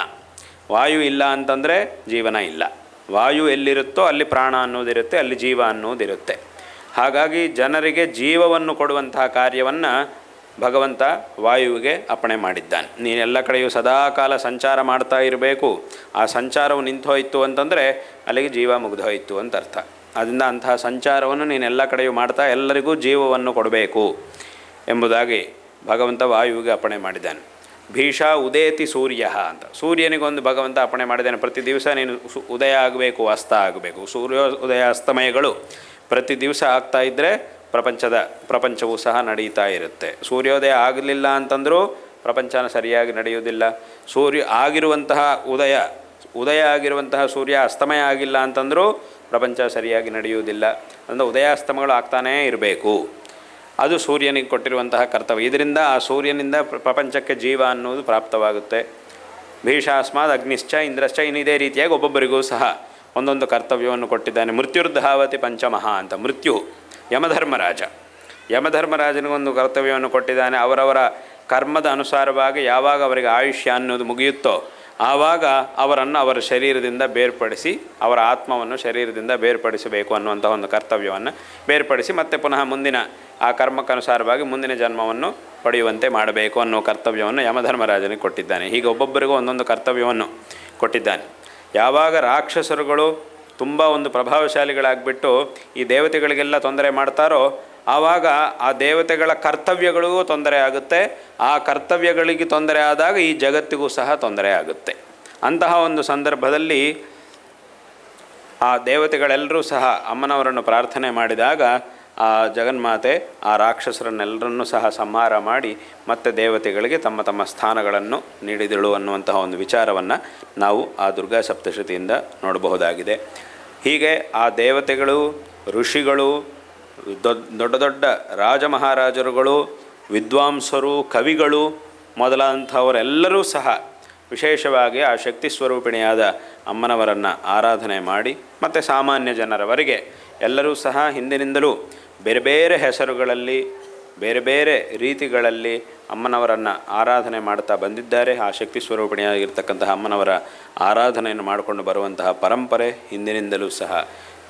ವಾಯು ಇಲ್ಲ ಅಂತಂದರೆ ಜೀವನ ಇಲ್ಲ. ವಾಯು ಎಲ್ಲಿರುತ್ತೋ ಅಲ್ಲಿ ಪ್ರಾಣ ಅನ್ನೋದಿರುತ್ತೆ, ಅಲ್ಲಿ ಜೀವ ಅನ್ನೋದಿರುತ್ತೆ. ಹಾಗಾಗಿ ಜನರಿಗೆ ಜೀವವನ್ನು ಕೊಡುವಂತಹ ಕಾರ್ಯವನ್ನು ಭಗವಂತ ವಾಯುವಿಗೆ ಅಪ್ಪಣೆ ಮಾಡಿದ್ದಾನೆ. ನೀನೆಲ್ಲ ಕಡೆಯೂ ಸದಾಕಾಲ ಸಂಚಾರ ಮಾಡ್ತಾ ಇರಬೇಕು. ಆ ಸಂಚಾರವು ನಿಂತೋಯ್ತು ಅಂತಂದರೆ ಅಲ್ಲಿಗೆ ಜೀವ ಮುಗಿದೋಯ್ತು ಅಂತ ಅರ್ಥ. ಅದರಿಂದ ಅಂತಹ ಸಂಚಾರವನ್ನು ನೀನೆಲ್ಲ ಕಡೆಯೂ ಮಾಡ್ತಾ ಎಲ್ಲರಿಗೂ ಜೀವವನ್ನು ಕೊಡಬೇಕು ಎಂಬುದಾಗಿ ಭಗವಂತ ವಾಯುವಿಗೆ ಅಪ್ಪಣೆ ಮಾಡಿದ್ದಾನೆ. ಭೀಷಾ ಉದೇತಿ ಸೂರ್ಯ ಅಂತ ಸೂರ್ಯನಿಗೊಂದು ಭಗವಂತ ಅಪ್ಪಣೆ ಮಾಡಿದ್ದಾನೆ. ಪ್ರತಿ ದಿವಸ ನೀನು ಉದಯ ಆಗಬೇಕು, ಅಸ್ತ ಆಗಬೇಕು. ಸೂರ್ಯೋದಯ ಅಸ್ತಮಯಗಳು ಪ್ರತಿ ದಿವಸ ಆಗ್ತಾ ಇದ್ದರೆ ಪ್ರಪಂಚವೂ ಸಹ ನಡೀತಾ ಇರುತ್ತೆ. ಸೂರ್ಯೋದಯ ಆಗಲಿಲ್ಲ ಅಂತಂದರೂ ಪ್ರಪಂಚನ ಸರಿಯಾಗಿ ನಡೆಯುವುದಿಲ್ಲ. ಆಗಿರುವಂತಹ ಉದಯ ಆಗಿರುವಂತಹ ಸೂರ್ಯ ಅಸ್ತಮಯ ಆಗಿಲ್ಲ ಅಂತಂದರೂ ಪ್ರಪಂಚ ಸರಿಯಾಗಿ ನಡೆಯುವುದಿಲ್ಲ. ಅಂದರೆ ಉದಯಾಸ್ತಮಗಳು ಆಗ್ತಾನೇ ಇರಬೇಕು. ಅದು ಸೂರ್ಯನಿಗೆ ಕೊಟ್ಟಿರುವಂತಹ ಕರ್ತವ್ಯ. ಇದರಿಂದ ಆ ಸೂರ್ಯನಿಂದ ಪ್ರಪಂಚಕ್ಕೆ ಜೀವ ಅನ್ನೋದು ಪ್ರಾಪ್ತವಾಗುತ್ತೆ. ಭೀಷಾಸ್ಮಾದ್ ಅಗ್ನಿಶ್ಚ ಇಂದ್ರಶ್ಚ ಇದೇ ರೀತಿಯಾಗಿ ಒಬ್ಬೊಬ್ಬರಿಗೂ ಸಹ ಒಂದೊಂದು ಕರ್ತವ್ಯವನ್ನು ಕೊಟ್ಟಿದ್ದಾನೆ. ಮೃತ್ಯುರ್ಧಾವತಿ ಪಂಚಮಃ ಅಂತ ಮೃತ್ಯು ಯಮಧರ್ಮರಾಜ, ಯಮಧರ್ಮರಾಜನಿಗೊಂದು ಕರ್ತವ್ಯವನ್ನು ಕೊಟ್ಟಿದ್ದಾನೆ. ಅವರವರ ಕರ್ಮದ ಅನುಸಾರವಾಗಿ ಯಾವಾಗ ಅವರಿಗೆ ಆಯುಷ್ಯ ಅನ್ನೋದು ಮುಗಿಯುತ್ತೋ ಆವಾಗ ಅವರನ್ನು ಅವರ ಶರೀರದಿಂದ ಬೇರ್ಪಡಿಸಿ ಅವರ ಆತ್ಮವನ್ನು ಶರೀರದಿಂದ ಬೇರ್ಪಡಿಸಬೇಕು ಅನ್ನುವಂಥ ಒಂದು ಕರ್ತವ್ಯವನ್ನು ಬೇರ್ಪಡಿಸಿ ಮತ್ತೆ ಪುನಃ ಮುಂದಿನ ಆ ಕರ್ಮಕ್ಕನುಸಾರವಾಗಿ ಮುಂದಿನ ಜನ್ಮವನ್ನು ಪಡೆಯುವಂತೆ ಮಾಡಬೇಕು ಅನ್ನೋ ಕರ್ತವ್ಯವನ್ನು ಯಮಧರ್ಮರಾಜನಿಗೆ ಕೊಟ್ಟಿದ್ದಾನೆ. ಹೀಗೆ ಒಬ್ಬೊಬ್ಬರಿಗೂ ಒಂದೊಂದು ಕರ್ತವ್ಯವನ್ನು ಕೊಟ್ಟಿದ್ದಾನೆ. ಯಾವಾಗ ರಾಕ್ಷಸರುಗಳು ತುಂಬ ಒಂದು ಪ್ರಭಾವಶಾಲಿಗಳಾಗಿಬಿಟ್ಟು ಈ ದೇವತೆಗಳಿಗೆಲ್ಲ ತೊಂದರೆ ಮಾಡ್ತಾರೋ ಆವಾಗ ಆ ದೇವತೆಗಳ ಕರ್ತವ್ಯಗಳಿಗೂ ತೊಂದರೆ ಆಗುತ್ತೆ. ಆ ಕರ್ತವ್ಯಗಳಿಗೆ ತೊಂದರೆ ಆದಾಗ ಈ ಜಗತ್ತಿಗೂ ಸಹ ತೊಂದರೆ ಆಗುತ್ತೆ. ಅಂತಹ ಒಂದು ಸಂದರ್ಭದಲ್ಲಿ ಆ ದೇವತೆಗಳೆಲ್ಲರೂ ಸಹ ಅಮ್ಮನವರನ್ನು ಪ್ರಾರ್ಥನೆ ಮಾಡಿದಾಗ ಆ ಜಗನ್ಮಾತೆ ಆ ರಾಕ್ಷಸರನ್ನೆಲ್ಲರನ್ನೂ ಸಹ ಸಂಹಾರ ಮಾಡಿ ಮತ್ತೆ ದೇವತೆಗಳಿಗೆ ತಮ್ಮ ತಮ್ಮ ಸ್ಥಾನಗಳನ್ನು ನೀಡಿದಳು ಅನ್ನುವಂತಹ ಒಂದು ವಿಚಾರವನ್ನು ನಾವು ಆ ದುರ್ಗಾ ಸಪ್ತಶತಿಯಿಂದ ನೋಡಬಹುದಾಗಿದೆ. ಹೀಗೆ ಆ ದೇವತೆಗಳು, ಋಷಿಗಳು, ದೊಡ್ಡ ದೊಡ್ಡ ರಾಜ ಮಹಾರಾಜರುಗಳು, ವಿದ್ವಾಂಸರು, ಕವಿಗಳು ಮೊದಲಾದಂಥವರೆಲ್ಲರೂ ಸಹ ವಿಶೇಷವಾಗಿ ಆ ಶಕ್ತಿ ಸ್ವರೂಪಿಣಿಯಾದ ಅಮ್ಮನವರನ್ನು ಆರಾಧನೆ ಮಾಡಿ ಮತ್ತು ಸಾಮಾನ್ಯ ಜನರವರೆಗೆ ಎಲ್ಲರೂ ಸಹ ಹಿಂದಿನಿಂದಲೂ ಬೇರೆ ಬೇರೆ ಹೆಸರುಗಳಲ್ಲಿ ಬೇರೆ ಬೇರೆ ರೀತಿಗಳಲ್ಲಿ ಅಮ್ಮನವರನ್ನು ಆರಾಧನೆ ಮಾಡ್ತಾ ಬಂದಿದ್ದಾರೆ. ಆ ಶಕ್ತಿ ಸ್ವರೂಪಿಣಿಯಾಗಿರ್ತಕ್ಕಂತಹ ಅಮ್ಮನವರ ಆರಾಧನೆಯನ್ನು ಮಾಡಿಕೊಂಡು ಬರುವಂತಹ ಪರಂಪರೆ ಹಿಂದಿನಿಂದಲೂ ಸಹ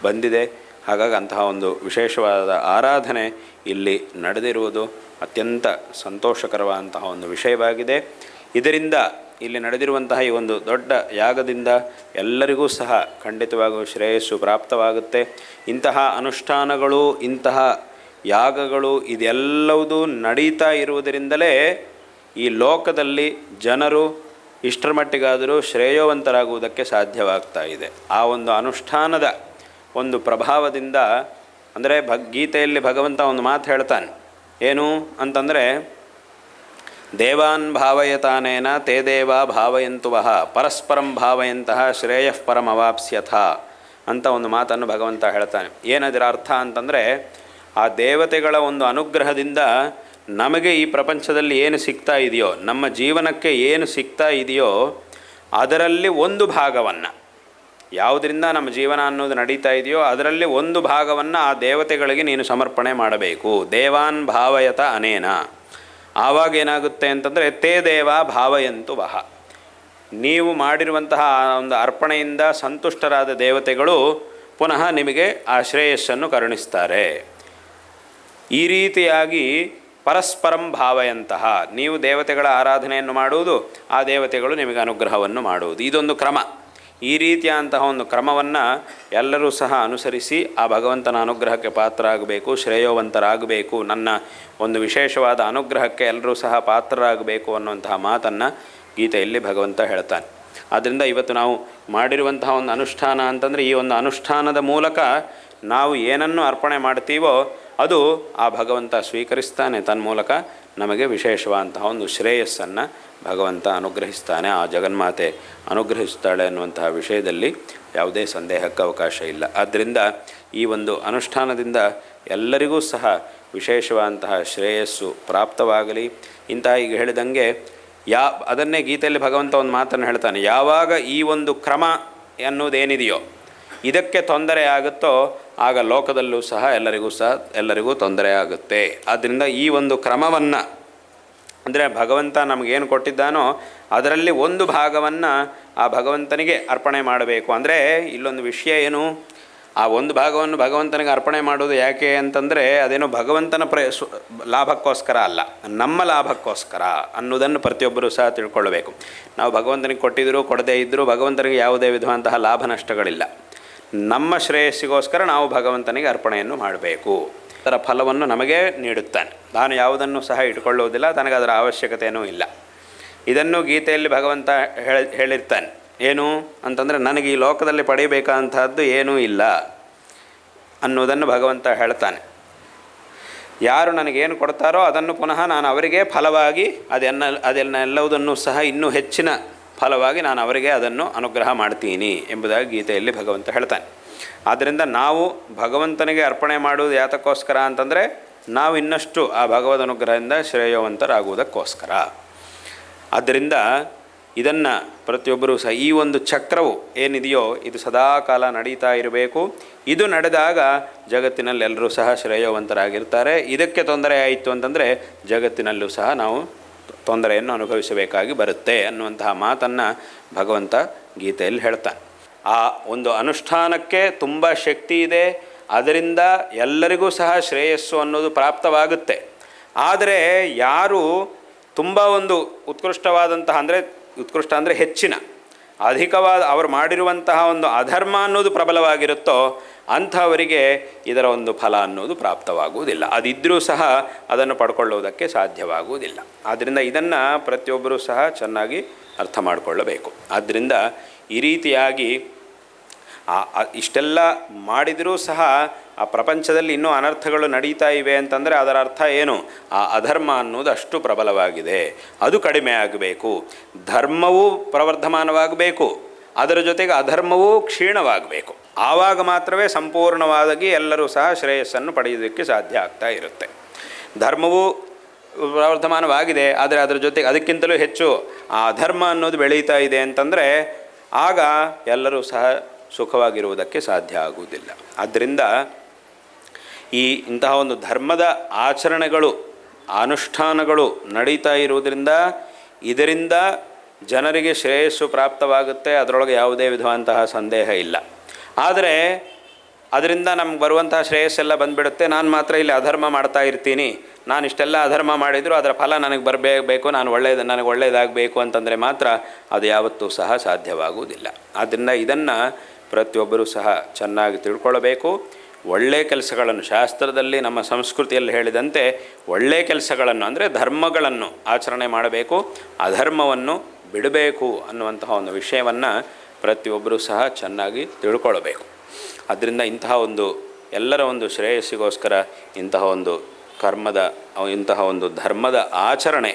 ಬಂದಿದೆ. ಹಾಗಾಗಿ ಅಂತಹ ಒಂದು ವಿಶೇಷವಾದ ಆರಾಧನೆ ಇಲ್ಲಿ ನಡೆದಿರುವುದು ಅತ್ಯಂತ ಸಂತೋಷಕರವಾದಂತಹ ಒಂದು ವಿಷಯವಾಗಿದೆ. ಇದರಿಂದ ಇಲ್ಲಿ ನಡೆದಿರುವಂತಹ ಈ ಒಂದು ದೊಡ್ಡ ಯಾಗದಿಂದ ಎಲ್ಲರಿಗೂ ಸಹ ಖಂಡಿತವಾಗೂ ಶ್ರೇಯಸ್ಸು ಪ್ರಾಪ್ತವಾಗುತ್ತೆ. ಇಂತಹ ಅನುಷ್ಠಾನಗಳು, ಇಂತಹ ಯಾಗಗಳು ಇದೆಲ್ಲವೂ ನಡೀತಾ ಇರುವುದರಿಂದಲೇ ಈ ಲೋಕದಲ್ಲಿ ಜನರು ಇಷ್ಟರ ಮಟ್ಟಿಗಾದರೂ ಶ್ರೇಯೋವಂತರಾಗುವುದಕ್ಕೆ ಸಾಧ್ಯವಾಗ್ತಾ ಇದೆ. ಆ ಒಂದು ಅನುಷ್ಠಾನದ ಒಂದು ಪ್ರಭಾವದಿಂದ ಅಂದರೆ ಗೀತೆಯಲ್ಲಿ ಭಗವಂತ ಒಂದು ಮಾತು ಹೇಳ್ತಾನೆ. ಏನು ಅಂತಂದರೆ, ದೇವಾನ್ ಭಾವಯತಾನೇನ ತೇ ದೇವಾ ಭಾವಯಂತು ವಹ ಪರಸ್ಪರಂ ಭಾವಯಂತಹ ಶ್ರೇಯಃ ಪರಮವಾಪ್ಸ್ಯಥ ಅಂತ ಒಂದು ಮಾತನ್ನು ಭಗವಂತ ಹೇಳ್ತಾನೆ. ಏನದರ ಅರ್ಥ ಅಂತಂದರೆ, ಆ ದೇವತೆಗಳ ಒಂದು ಅನುಗ್ರಹದಿಂದ ನಮಗೆ ಈ ಪ್ರಪಂಚದಲ್ಲಿ ಏನು ಸಿಗ್ತಾ ಇದೆಯೋ, ನಮ್ಮ ಜೀವನಕ್ಕೆ ಏನು ಸಿಗ್ತಾ ಇದೆಯೋ ಅದರಲ್ಲಿ ಒಂದು ಭಾಗವನ್ನು, ಯಾವುದರಿಂದ ನಮ್ಮ ಜೀವನ ಅನ್ನೋದು ನಡೀತಾ ಇದೆಯೋ ಅದರಲ್ಲಿ ಒಂದು ಭಾಗವನ್ನು ಆ ದೇವತೆಗಳಿಗೆ ನೀನು ಸಮರ್ಪಣೆ ಮಾಡಬೇಕು. ದೇವಾನ್ ಭಾವಯತ ಅನೇನ. ಆವಾಗ ಏನಾಗುತ್ತೆ ಅಂತಂದರೆ, ತೇ ದೇವ ಭಾವಯಂತು ವಹ. ನೀವು ಮಾಡಿರುವಂತಹ ಒಂದು ಅರ್ಪಣೆಯಿಂದ ಸಂತುಷ್ಟರಾದ ದೇವತೆಗಳು ಪುನಃ ನಿಮಗೆ ಆ ಶ್ರೇಯಸ್ಸನ್ನು ಕರುಣಿಸ್ತಾರೆ. ಈ ರೀತಿಯಾಗಿ ಪರಸ್ಪರಂ ಭಾವಯಂತಹ, ನೀವು ದೇವತೆಗಳ ಆರಾಧನೆಯನ್ನು ಮಾಡುವುದು, ಆ ದೇವತೆಗಳು ನಿಮಗೆ ಅನುಗ್ರಹವನ್ನು ಮಾಡುವುದು. ಇದೊಂದು ಕ್ರಮ. ಈ ರೀತಿಯಾದಂತಹ ಒಂದು ಕ್ರಮವನ್ನು ಎಲ್ಲರೂ ಸಹ ಅನುಸರಿಸಿ ಆ ಭಗವಂತನ ಅನುಗ್ರಹಕ್ಕೆ ಪಾತ್ರರಾಗಬೇಕು, ಶ್ರೇಯೋವಂತರಾಗಬೇಕು, ನನ್ನ ಒಂದು ವಿಶೇಷವಾದ ಅನುಗ್ರಹಕ್ಕೆ ಎಲ್ಲರೂ ಸಹ ಪಾತ್ರರಾಗಬೇಕು ಅನ್ನುವಂತಹ ಮಾತನ್ನು ಗೀತೆಯಲ್ಲಿ ಭಗವಂತ ಹೇಳ್ತಾನೆ. ಆದ್ದರಿಂದ ಇವತ್ತು ನಾವು ಮಾಡಿರುವಂತಹ ಒಂದು ಅನುಷ್ಠಾನ ಅಂತಂದರೆ, ಈ ಒಂದು ಅನುಷ್ಠಾನದ ಮೂಲಕ ನಾವು ಏನನ್ನು ಅರ್ಪಣೆ ಮಾಡ್ತೀವೋ ಅದು ಆ ಭಗವಂತ ಸ್ವೀಕರಿಸ್ತಾನೆ. ತನ್ಮೂಲಕ ನಮಗೆ ವಿಶೇಷವಾದಂತಹ ಒಂದು ಶ್ರೇಯಸ್ಸನ್ನು ಭಗವಂತ ಅನುಗ್ರಹಿಸ್ತಾನೆ, ಆ ಜಗನ್ಮಾತೆ ಅನುಗ್ರಹಿಸ್ತಾಳೆ ಅನ್ನುವಂತಹ ವಿಷಯದಲ್ಲಿ ಯಾವುದೇ ಸಂದೇಹಕ್ಕೆ ಅವಕಾಶ ಇಲ್ಲ. ಆದ್ದರಿಂದ ಈ ಒಂದು ಅನುಷ್ಠಾನದಿಂದ ಎಲ್ಲರಿಗೂ ಸಹ ವಿಶೇಷವಾದಂತಹ ಶ್ರೇಯಸ್ಸು ಪ್ರಾಪ್ತವಾಗಲಿ. ಇಂತಹ ಈಗ ಹೇಳಿದಂಗೆ ಅದನ್ನೇ ಗೀತೆಯಲ್ಲಿ ಭಗವಂತ ಒಂದು ಮಾತನ್ನು ಹೇಳ್ತಾನೆ, ಯಾವಾಗ ಈ ಒಂದು ಕ್ರಮ ಅನ್ನೋದೇನಿದೆಯೋ ಇದಕ್ಕೆ ತೊಂದರೆ ಆಗುತ್ತೋ ಆಗ ಲೋಕದಲ್ಲೂ ಸಹ ಎಲ್ಲರಿಗೂ ತೊಂದರೆ ಆಗುತ್ತೆ. ಆದ್ದರಿಂದ ಈ ಒಂದು ಕ್ರಮವನ್ನು, ಅಂದರೆ ಭಗವಂತ ನಮಗೇನು ಕೊಟ್ಟಿದ್ದಾನೋ ಅದರಲ್ಲಿ ಒಂದು ಭಾಗವನ್ನು ಆ ಭಗವಂತನಿಗೆ ಅರ್ಪಣೆ ಮಾಡಬೇಕು. ಅಂದರೆ ಇಲ್ಲೊಂದು ವಿಷಯ ಏನು, ಆ ಒಂದು ಭಾಗವನ್ನು ಭಗವಂತನಿಗೆ ಅರ್ಪಣೆ ಮಾಡೋದು ಯಾಕೆ ಅಂತಂದರೆ, ಅದೇನೋ ಭಗವಂತನ ಲಾಭಕ್ಕೋಸ್ಕರ ಅಲ್ಲ, ನಮ್ಮ ಲಾಭಕ್ಕೋಸ್ಕರ ಅನ್ನೋದನ್ನು ಪ್ರತಿಯೊಬ್ಬರೂ ಸಹ ತಿಳ್ಕೊಳ್ಳಬೇಕು. ನಾವು ಭಗವಂತನಿಗೆ ಕೊಟ್ಟಿದ್ದರೂ ಕೊಡದೇ ಇದ್ದರೂ ಭಗವಂತನಿಗೆ ಯಾವುದೇ ವಿಧವಾದಂತಹ ಲಾಭ ನಷ್ಟಗಳಿಲ್ಲ. ನಮ್ಮ ಶ್ರೇಯಸ್ಸಿಗೋಸ್ಕರ ನಾವು ಭಗವಂತನಿಗೆ ಅರ್ಪಣೆಯನ್ನು ಮಾಡಬೇಕು. ಅದರ ಫಲವನ್ನು ನಮಗೆ ನೀಡುತ್ತಾನೆ. ನಾನು ಯಾವುದನ್ನು ಸಹ ಇಟ್ಕೊಳ್ಳುವುದಿಲ್ಲ, ತನಗೆ ಅದರ ಅವಶ್ಯಕತೆಯೂ ಇಲ್ಲ. ಇದನ್ನು ಗೀತೆಯಲ್ಲಿ ಭಗವಂತ ಹೇಳಿರ್ತಾನೆ. ಏನು ಅಂತಂದರೆ, ನನಗೆ ಈ ಲೋಕದಲ್ಲಿ ಪಡೆಯಬೇಕಾದಂತಹದ್ದು ಏನೂ ಇಲ್ಲ ಅನ್ನೋದನ್ನು ಭಗವಂತ ಹೇಳ್ತಾನೆ. ಯಾರು ನನಗೇನು ಕೊಡ್ತಾರೋ ಅದನ್ನು ಪುನಃ ನಾನು ಅವರಿಗೆ ಫಲವಾಗಿ ಅದನ್ನೆಲ್ಲವುದನ್ನು ಸಹ ಇನ್ನೂ ಹೆಚ್ಚಿನ ಫಲವಾಗಿ ನಾನು ಅವರಿಗೆ ಅದನ್ನು ಅನುಗ್ರಹ ಮಾಡ್ತೀನಿ ಎಂಬುದಾಗಿ ಗೀತೆಯಲ್ಲಿ ಭಗವಂತ ಹೇಳ್ತಾನೆ. ಆದ್ದರಿಂದ ನಾವು ಭಗವಂತನಿಗೆ ಅರ್ಪಣೆ ಮಾಡುವುದು ಯಾತಕ್ಕೋಸ್ಕರ ಅಂತಂದರೆ, ನಾವು ಇನ್ನಷ್ಟು ಆ ಭಗವದ್ ಅನುಗ್ರಹದಿಂದ ಶ್ರೇಯೋವಂತರಾಗುವುದಕ್ಕೋಸ್ಕರ. ಆದ್ದರಿಂದ ಇದನ್ನು ಪ್ರತಿಯೊಬ್ಬರೂ ಸಹ ಈ ಒಂದು ಚಕ್ರವು ಏನಿದೆಯೋ ಇದು ಸದಾಕಾಲ ನಡೀತಾ ಇರಬೇಕು. ಇದು ನಡೆದಾಗ ಜಗತ್ತಿನಲ್ಲಿ ಎಲ್ಲರೂ ಸಹ ಶ್ರೇಯವಂತರಾಗಿರ್ತಾರೆ. ಇದಕ್ಕೆ ತೊಂದರೆ ಆಯಿತು ಅಂತಂದರೆ ಜಗತ್ತಿನಲ್ಲೂ ಸಹ ನಾವು ತೊಂದರೆಯನ್ನು ಅನುಭವಿಸಬೇಕಾಗಿ ಬರುತ್ತೆ ಅನ್ನುವಂತಹ ಮಾತನ್ನು ಭಗವಂತ ಗೀತೆಯಲ್ಲಿ ಹೇಳ್ತಾನೆ. ಆ ಒಂದು ಅನುಷ್ಠಾನಕ್ಕೆ ತುಂಬ ಶಕ್ತಿ ಇದೆ, ಅದರಿಂದ ಎಲ್ಲರಿಗೂ ಸಹ ಶ್ರೇಯಸ್ಸು ಅನ್ನೋದು ಪ್ರಾಪ್ತವಾಗುತ್ತೆ. ಆದರೆ ಯಾರು ತುಂಬ ಒಂದು ಉತ್ಕೃಷ್ಟವಾದಂತಹ ಉತ್ಕೃಷ್ಟ ಅಂದರೆ ಹೆಚ್ಚಿನ ಅಧಿಕವಾದ ಅವರು ಮಾಡಿರುವಂತಹ ಒಂದು ಅಧರ್ಮ ಅನ್ನೋದು ಪ್ರಬಲವಾಗಿರುತ್ತೋ ಅಂಥವರಿಗೆ ಇದರ ಒಂದು ಫಲ ಅನ್ನೋದು ಪ್ರಾಪ್ತವಾಗುವುದಿಲ್ಲ. ಅದಿದ್ದರೂ ಸಹ ಅದನ್ನು ಪಡ್ಕೊಳ್ಳುವುದಕ್ಕೆ ಸಾಧ್ಯವಾಗುವುದಿಲ್ಲ. ಆದ್ದರಿಂದ ಇದನ್ನು ಪ್ರತಿಯೊಬ್ಬರೂ ಸಹ ಚೆನ್ನಾಗಿ ಅರ್ಥ ಮಾಡಿಕೊಳ್ಳಬೇಕು. ಆದ್ದರಿಂದ ಈ ರೀತಿಯಾಗಿ ಇಷ್ಟೆಲ್ಲ ಮಾಡಿದರೂ ಸಹ ಆ ಪ್ರಪಂಚದಲ್ಲಿ ಇನ್ನೂ ಅನರ್ಥಗಳು ನಡೀತಾ ಇವೆ ಅಂತಂದರೆ ಅದರ ಅರ್ಥ ಏನು? ಆ ಅಧರ್ಮ ಅನ್ನೋದು ಅಷ್ಟು ಪ್ರಬಲವಾಗಿದೆ, ಅದು ಕಡಿಮೆ ಆಗಬೇಕು. ಧರ್ಮವೂ ಪ್ರವರ್ಧಮಾನವಾಗಬೇಕು, ಅದರ ಜೊತೆಗೆ ಅಧರ್ಮವೂ ಕ್ಷೀಣವಾಗಬೇಕು. ಆವಾಗ ಮಾತ್ರವೇ ಸಂಪೂರ್ಣವಾಗಿ ಎಲ್ಲರೂ ಸಹ ಶ್ರೇಯಸ್ಸನ್ನು ಪಡೆಯೋದಕ್ಕೆ ಸಾಧ್ಯ ಆಗ್ತಾ ಇರುತ್ತೆ. ಧರ್ಮವು ಪ್ರವರ್ಧಮಾನವಾಗಿದೆ, ಆದರೆ ಅದರ ಜೊತೆಗೆ ಅದಕ್ಕಿಂತಲೂ ಹೆಚ್ಚು ಆ ಅಧರ್ಮ ಅನ್ನೋದು ಬೆಳೀತಾ ಇದೆ ಅಂತಂದರೆ ಆಗ ಎಲ್ಲರೂ ಸಹ ಸುಖವಾಗಿರುವುದಕ್ಕೆ ಸಾಧ್ಯ ಆಗುವುದಿಲ್ಲ. ಆದ್ದರಿಂದ ಇಂತಹ ಒಂದು ಧರ್ಮದ ಆಚರಣೆಗಳು ಅನುಷ್ಠಾನಗಳು ನಡೀತಾ ಇರುವುದರಿಂದ ಇದರಿಂದ ಜನರಿಗೆ ಶ್ರೇಯಸ್ಸು ಪ್ರಾಪ್ತವಾಗುತ್ತೆ, ಅದರೊಳಗೆ ಯಾವುದೇ ವಿಧವಾದಂತಹ ಸಂದೇಹ ಇಲ್ಲ. ಆದರೆ ಅದರಿಂದ ನಮ್ಗೆ ಬರುವಂತಹ ಶ್ರೇಯಸ್ಸೆಲ್ಲ ಬಂದುಬಿಡುತ್ತೆ. ನಾನು ಮಾತ್ರ ಇಲ್ಲಿ ಅಧರ್ಮ ಮಾಡ್ತಾ ಇರ್ತೀನಿ, ನಾನು ಇಷ್ಟೆಲ್ಲ ಅಧರ್ಮ ಮಾಡಿದರೂ ಅದರ ಫಲ ನನಗೆ ಬರಬೇಕು, ನನಗೆ ಒಳ್ಳೆಯದಾಗಬೇಕು ಅಂತಂದರೆ ಮಾತ್ರ ಅದು ಯಾವತ್ತೂ ಸಹ ಸಾಧ್ಯವಾಗುವುದಿಲ್ಲ. ಆದ್ದರಿಂದ ಇದನ್ನು ಪ್ರತಿಯೊಬ್ಬರೂ ಸಹ ಚೆನ್ನಾಗಿ ತಿಳ್ಕೊಳ್ಳಬೇಕು. ಒಳ್ಳೆಯ ಕೆಲಸಗಳನ್ನು ಶಾಸ್ತ್ರದಲ್ಲಿ ನಮ್ಮ ಸಂಸ್ಕೃತಿಯಲ್ಲಿ ಹೇಳಿದಂತೆ ಒಳ್ಳೆಯ ಕೆಲಸಗಳನ್ನು ಅಂದರೆ ಧರ್ಮಗಳನ್ನು ಆಚರಣೆ ಮಾಡಬೇಕು, ಅಧರ್ಮವನ್ನು ಬಿಡಬೇಕು ಅನ್ನುವಂತಹ ಒಂದು ವಿಷಯವನ್ನು ಪ್ರತಿಯೊಬ್ಬರೂ ಸಹ ಚೆನ್ನಾಗಿ ತಿಳ್ಕೊಳ್ಬೇಕು. ಆದ್ದರಿಂದ ಇಂತಹ ಒಂದು ಎಲ್ಲರ ಒಂದು ಶ್ರೇಯಸ್ಸಿಗೋಸ್ಕರ ಇಂತಹ ಒಂದು ಧರ್ಮದ ಆಚರಣೆ,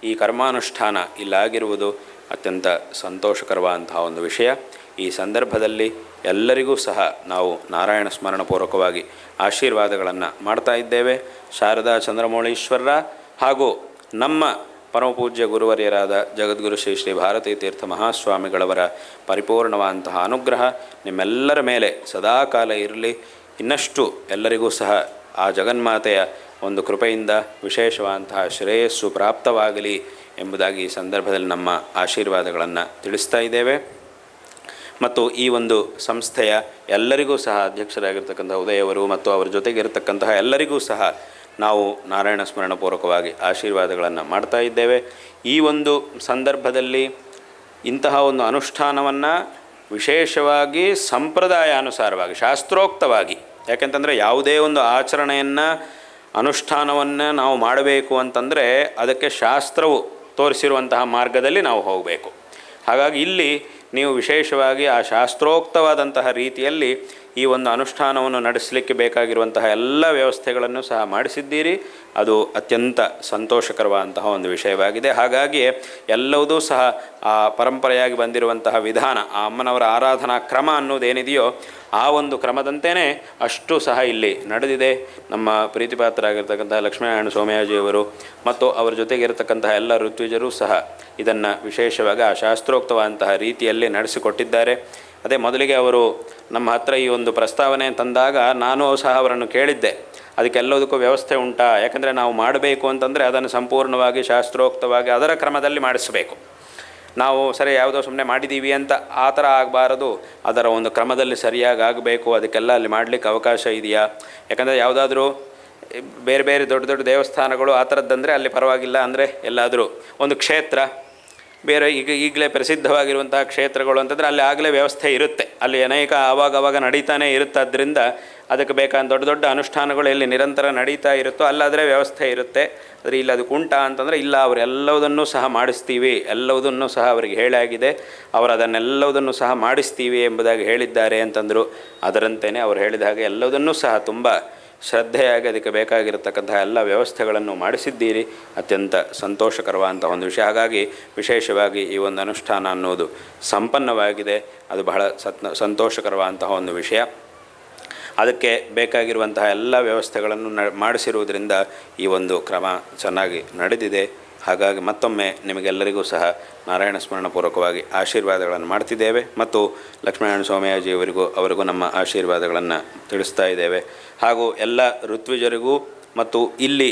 ಈ ಕರ್ಮಾನುಷ್ಠಾನ ಇಲ್ಲಾಗಿರುವುದು ಅತ್ಯಂತ ಸಂತೋಷಕರವಾದಂತಹ ಒಂದು ವಿಷಯ. ಈ ಸಂದರ್ಭದಲ್ಲಿ ಎಲ್ಲರಿಗೂ ಸಹ ನಾವು ನಾರಾಯಣ ಸ್ಮರಣಪೂರ್ವಕವಾಗಿ ಆಶೀರ್ವಾದಗಳನ್ನು ಮಾಡ್ತಾ ಇದ್ದೇವೆ. ಶಾರದಾ ಚಂದ್ರಮೌಳೀಶ್ವರರ ಹಾಗೂ ನಮ್ಮ ಪರಮಪೂಜ್ಯ ಗುರುವರ್ಯರಾದ ಜಗದ್ಗುರು ಶ್ರೀ ಶ್ರೀ ಭಾರತೀ ತೀರ್ಥ ಮಹಾಸ್ವಾಮಿಗಳವರ ಪರಿಪೂರ್ಣವಾದಂತಹ ಅನುಗ್ರಹ ನಿಮ್ಮೆಲ್ಲರ ಮೇಲೆ ಸದಾಕಾಲ ಇರಲಿ. ಇನ್ನಷ್ಟು ಎಲ್ಲರಿಗೂ ಸಹ ಆ ಜಗನ್ಮಾತೆಯ ಒಂದು ಕೃಪೆಯಿಂದ ವಿಶೇಷವಾದಂತಹ ಶ್ರೇಯಸ್ಸು ಪ್ರಾಪ್ತವಾಗಲಿ ಎಂಬುದಾಗಿ ಈ ಸಂದರ್ಭದಲ್ಲಿ ನಮ್ಮ ಆಶೀರ್ವಾದಗಳನ್ನು ತಿಳಿಸ್ತಾ ಇದ್ದೇವೆ. ಮತ್ತು ಈ ಒಂದು ಸಂಸ್ಥೆಯ ಎಲ್ಲರಿಗೂ ಸಹ ಅಧ್ಯಕ್ಷರಾಗಿರ್ತಕ್ಕಂಥ ಉದಯವರು ಮತ್ತು ಅವರ ಜೊತೆಗಿರತಕ್ಕಂತಹ ಎಲ್ಲರಿಗೂ ಸಹ ನಾವು ನಾರಾಯಣ ಸ್ಮರಣಪೂರ್ವಕವಾಗಿ ಆಶೀರ್ವಾದಗಳನ್ನು ಮಾಡ್ತಾ ಇದ್ದೇವೆ. ಈ ಒಂದು ಸಂದರ್ಭದಲ್ಲಿ ಇಂತಹ ಒಂದು ಅನುಷ್ಠಾನವನ್ನು ವಿಶೇಷವಾಗಿ ಸಂಪ್ರದಾಯಾನುಸಾರವಾಗಿ ಶಾಸ್ತ್ರೋಕ್ತವಾಗಿ, ಯಾಕೆಂತಂದರೆ ಯಾವುದೇ ಒಂದು ಆಚರಣೆಯನ್ನು ಅನುಷ್ಠಾನವನ್ನು ನಾವು ಮಾಡಬೇಕು ಅಂತಂದರೆ ಅದಕ್ಕೆ ಶಾಸ್ತ್ರವು ತೋರಿಸಿರುವಂತಹ ಮಾರ್ಗದಲ್ಲಿ ನಾವು ಹೋಗಬೇಕು. ಹಾಗಾಗಿ ಇಲ್ಲಿ ನೀವು ವಿಶೇಷವಾಗಿ ಆ ಶಾಸ್ತ್ರೋಕ್ತವಾದಂತಹ ರೀತಿಯಲ್ಲಿ ಈ ಒಂದು ಅನುಷ್ಠಾನವನ್ನು ನಡೆಸಲಿಕ್ಕೆ ಬೇಕಾಗಿರುವಂತಹ ಎಲ್ಲ ವ್ಯವಸ್ಥೆಗಳನ್ನು ಸಹ ಮಾಡಿಸಿದ್ದೀರಿ. ಅದು ಅತ್ಯಂತ ಸಂತೋಷಕರವಾದಂತಹ ಒಂದು ವಿಷಯವಾಗಿದೆ. ಹಾಗಾಗಿ ಎಲ್ಲವುದೂ ಸಹ ಆ ಪರಂಪರೆಯಾಗಿ ಬಂದಿರುವಂತಹ ವಿಧಾನ, ಆ ಅಮ್ಮನವರ ಆರಾಧನಾ ಕ್ರಮ ಅನ್ನೋದೇನಿದೆಯೋ ಆ ಒಂದು ಕ್ರಮದಂತೆಯೇ ಅಷ್ಟು ಸಹ ಇಲ್ಲಿ ನಡೆದಿದೆ. ನಮ್ಮ ಪ್ರೀತಿಪಾತ್ರರಾಗಿರ್ತಕ್ಕಂತಹ ಲಕ್ಷ್ಮೀನಾರಾಯಣ ಸೋಮಯಾಜಿಯವರು ಮತ್ತು ಅವರ ಜೊತೆಗಿರತಕ್ಕಂತಹ ಎಲ್ಲ ಋತ್ವಿಜರೂ ಸಹ ಇದನ್ನು ವಿಶೇಷವಾಗಿ ಆ ಶಾಸ್ತ್ರೋಕ್ತವಾದಂತಹ ರೀತಿಯಲ್ಲಿ ನಡೆಸಿಕೊಟ್ಟಿದ್ದಾರೆ. ಅದೇ ಮೊದಲಿಗೆ ಅವರು ನಮ್ಮ ಹತ್ರ ಈ ಒಂದು ಪ್ರಸ್ತಾವನೆ ತಂದಾಗ ನಾನು ಸಹ ಅವರನ್ನು ಕೇಳಿದ್ದೆ, ಅದಕ್ಕೆಲ್ಲದಕ್ಕೂ ವ್ಯವಸ್ಥೆ ಉಂಟಾ? ಯಾಕಂದರೆ ನಾವು ಮಾಡಬೇಕು ಅಂತಂದರೆ ಅದನ್ನು ಸಂಪೂರ್ಣವಾಗಿ ಶಾಸ್ತ್ರೋಕ್ತವಾಗಿ ಅದರ ಕ್ರಮದಲ್ಲಿ ಮಾಡಿಸಬೇಕು. ನಾವು ಸರಿ ಯಾವುದೋ ಸುಮ್ಮನೆ ಮಾಡಿದ್ದೀವಿ ಅಂತ ಆ ಥರ ಆಗಬಾರದು, ಅದರ ಒಂದು ಕ್ರಮದಲ್ಲಿ ಸರಿಯಾಗಿ ಆಗಬೇಕು. ಅದಕ್ಕೆಲ್ಲ ಅಲ್ಲಿ ಮಾಡಲಿಕ್ಕೆ ಅವಕಾಶ ಇದೆಯಾ? ಯಾಕಂದರೆ ಯಾವುದಾದ್ರೂ ಬೇರೆ ಬೇರೆ ದೊಡ್ಡ ದೊಡ್ಡ ದೇವಸ್ಥಾನಗಳು ಆ ಥರದ್ದಂದರೆ ಅಲ್ಲಿ ಪರವಾಗಿಲ್ಲ. ಅಂದರೆ ಎಲ್ಲಾದರೂ ಒಂದು ಕ್ಷೇತ್ರ ಬೇರೆ ಈಗಲೇ ಪ್ರಸಿದ್ಧವಾಗಿರುವಂತಹ ಕ್ಷೇತ್ರಗಳು ಅಂತಂದರೆ ಅಲ್ಲಿ ಆಗಲೇ ವ್ಯವಸ್ಥೆ ಇರುತ್ತೆ, ಅಲ್ಲಿ ಅನೇಕ ಆವಾಗವಾಗ ನಡೀತಾನೆ ಇರುತ್ತೆ. ಆದ್ದರಿಂದ ಅದಕ್ಕೆ ಬೇಕಾದ ದೊಡ್ಡ ದೊಡ್ಡ ಅನುಷ್ಠಾನಗಳು ಎಲ್ಲಿ ನಿರಂತರ ನಡೀತಾ ಇರುತ್ತೋ ಅಲ್ಲಾದರೆ ವ್ಯವಸ್ಥೆ ಇರುತ್ತೆ. ಆದರೆ ಇಲ್ಲ ಅದಕ್ಕೆ ಉಂಟಾ ಅಂತಂದರೆ ಇಲ್ಲ, ಅವರೆಲ್ಲವುದನ್ನು ಸಹ ಮಾಡಿಸ್ತೀವಿ, ಎಲ್ಲವುದನ್ನು ಸಹ ಅವರಿಗೆ ಹೇಳಾಗಿದೆ, ಅವರು ಅದನ್ನೆಲ್ಲವುದನ್ನು ಸಹ ಮಾಡಿಸ್ತೀವಿ ಎಂಬುದಾಗಿ ಹೇಳಿದ್ದಾರೆ ಅಂತಂದರು. ಅದರಂತೆಯೇ ಅವರು ಹೇಳಿದ ಹಾಗೆ ಎಲ್ಲವುದನ್ನು ಸಹ ತುಂಬ ಶ್ರದ್ಧೆಯಾಗಿ ಅದಕ್ಕೆ ಬೇಕಾಗಿರತಕ್ಕಂತಹ ಎಲ್ಲ ವ್ಯವಸ್ಥೆಗಳನ್ನು ಮಾಡಿಸಿದ್ದೀರಿ. ಅತ್ಯಂತ ಸಂತೋಷಕರವಾದಂಥ ಒಂದು ವಿಷಯ. ಹಾಗಾಗಿ ವಿಶೇಷವಾಗಿ ಈ ಒಂದು ಅನುಷ್ಠಾನ ಅನ್ನೋದು ಸಂಪನ್ನವಾಗಿದೆ. ಅದು ಬಹಳ ಸಂತೋಷಕರವಾದಂತಹ ಒಂದು ವಿಷಯ. ಅದಕ್ಕೆ ಬೇಕಾಗಿರುವಂತಹ ಎಲ್ಲ ವ್ಯವಸ್ಥೆಗಳನ್ನು ಮಾಡಿಸಿರುವುದರಿಂದ ಈ ಒಂದು ಕ್ರಮ ಚೆನ್ನಾಗಿ ನಡೆದಿದೆ. ಹಾಗಾಗಿ ಮತ್ತೊಮ್ಮೆ ನಿಮಗೆಲ್ಲರಿಗೂ ಸಹ ನಾರಾಯಣ ಸ್ಮರಣಪೂರ್ವಕವಾಗಿ ಆಶೀರ್ವಾದಗಳನ್ನು ಮಾಡ್ತಿದ್ದೇವೆ ಮತ್ತು ಲಕ್ಷ್ಮೀನಾರಾಯಣ ಸ್ವಾಮಿಯಾಜಿಯವರಿಗೂ ನಮ್ಮ ಆಶೀರ್ವಾದಗಳನ್ನು ತಿಳಿಸ್ತಾ ಇದ್ದೇವೆ. ಹಾಗೂ ಎಲ್ಲ ಋತ್ವಿಜರಿಗೂ ಮತ್ತು ಇಲ್ಲಿ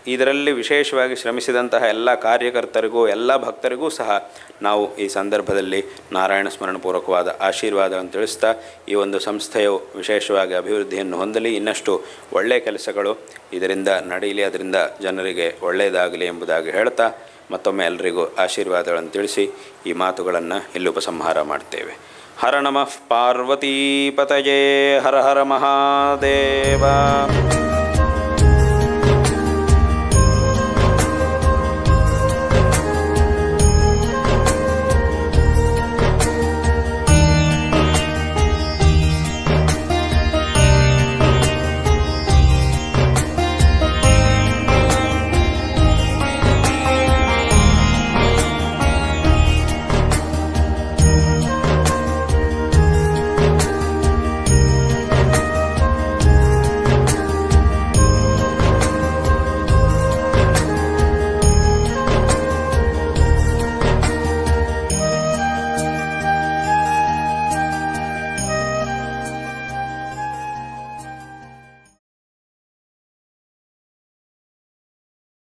ಇದರಲ್ಲಿ ವಿಶೇಷವಾಗಿ ಶ್ರಮಿಸಿದಂತಹ ಎಲ್ಲ ಕಾರ್ಯಕರ್ತರಿಗೂ ಎಲ್ಲ ಭಕ್ತರಿಗೂ ಸಹ ನಾವು ಈ ಸಂದರ್ಭದಲ್ಲಿ ನಾರಾಯಣ ಸ್ಮರಣಪೂರ್ವಕವಾದ ಆಶೀರ್ವಾದವನ್ನು ತಿಳಿಸ್ತಾ ಈ ಒಂದು ಸಂಸ್ಥೆಯು ವಿಶೇಷವಾಗಿ ಅಭಿವೃದ್ಧಿಯನ್ನು ಹೊಂದಲಿ, ಇನ್ನಷ್ಟು ಒಳ್ಳೆಯ ಕೆಲಸಗಳು ಇದರಿಂದ ನಡೆಯಲಿ, ಅದರಿಂದ ಜನರಿಗೆ ಒಳ್ಳೆಯದಾಗಲಿ ಎಂಬುದಾಗಿ ಹೇಳ್ತಾ ಮತ್ತೊಮ್ಮೆ ಎಲ್ಲರಿಗೂ ಆಶೀರ್ವಾದಗಳನ್ನು ತಿಳಿಸಿ ಈ ಮಾತುಗಳನ್ನು ಇಲ್ಲಿ ಉಪಸಂಹಾರ ಮಾಡ್ತೇವೆ. ಹರ ನಮಃ ಪಾರ್ವತೀಪತಯೇ ಹರ ಹರ ಮಹಾದೇವ.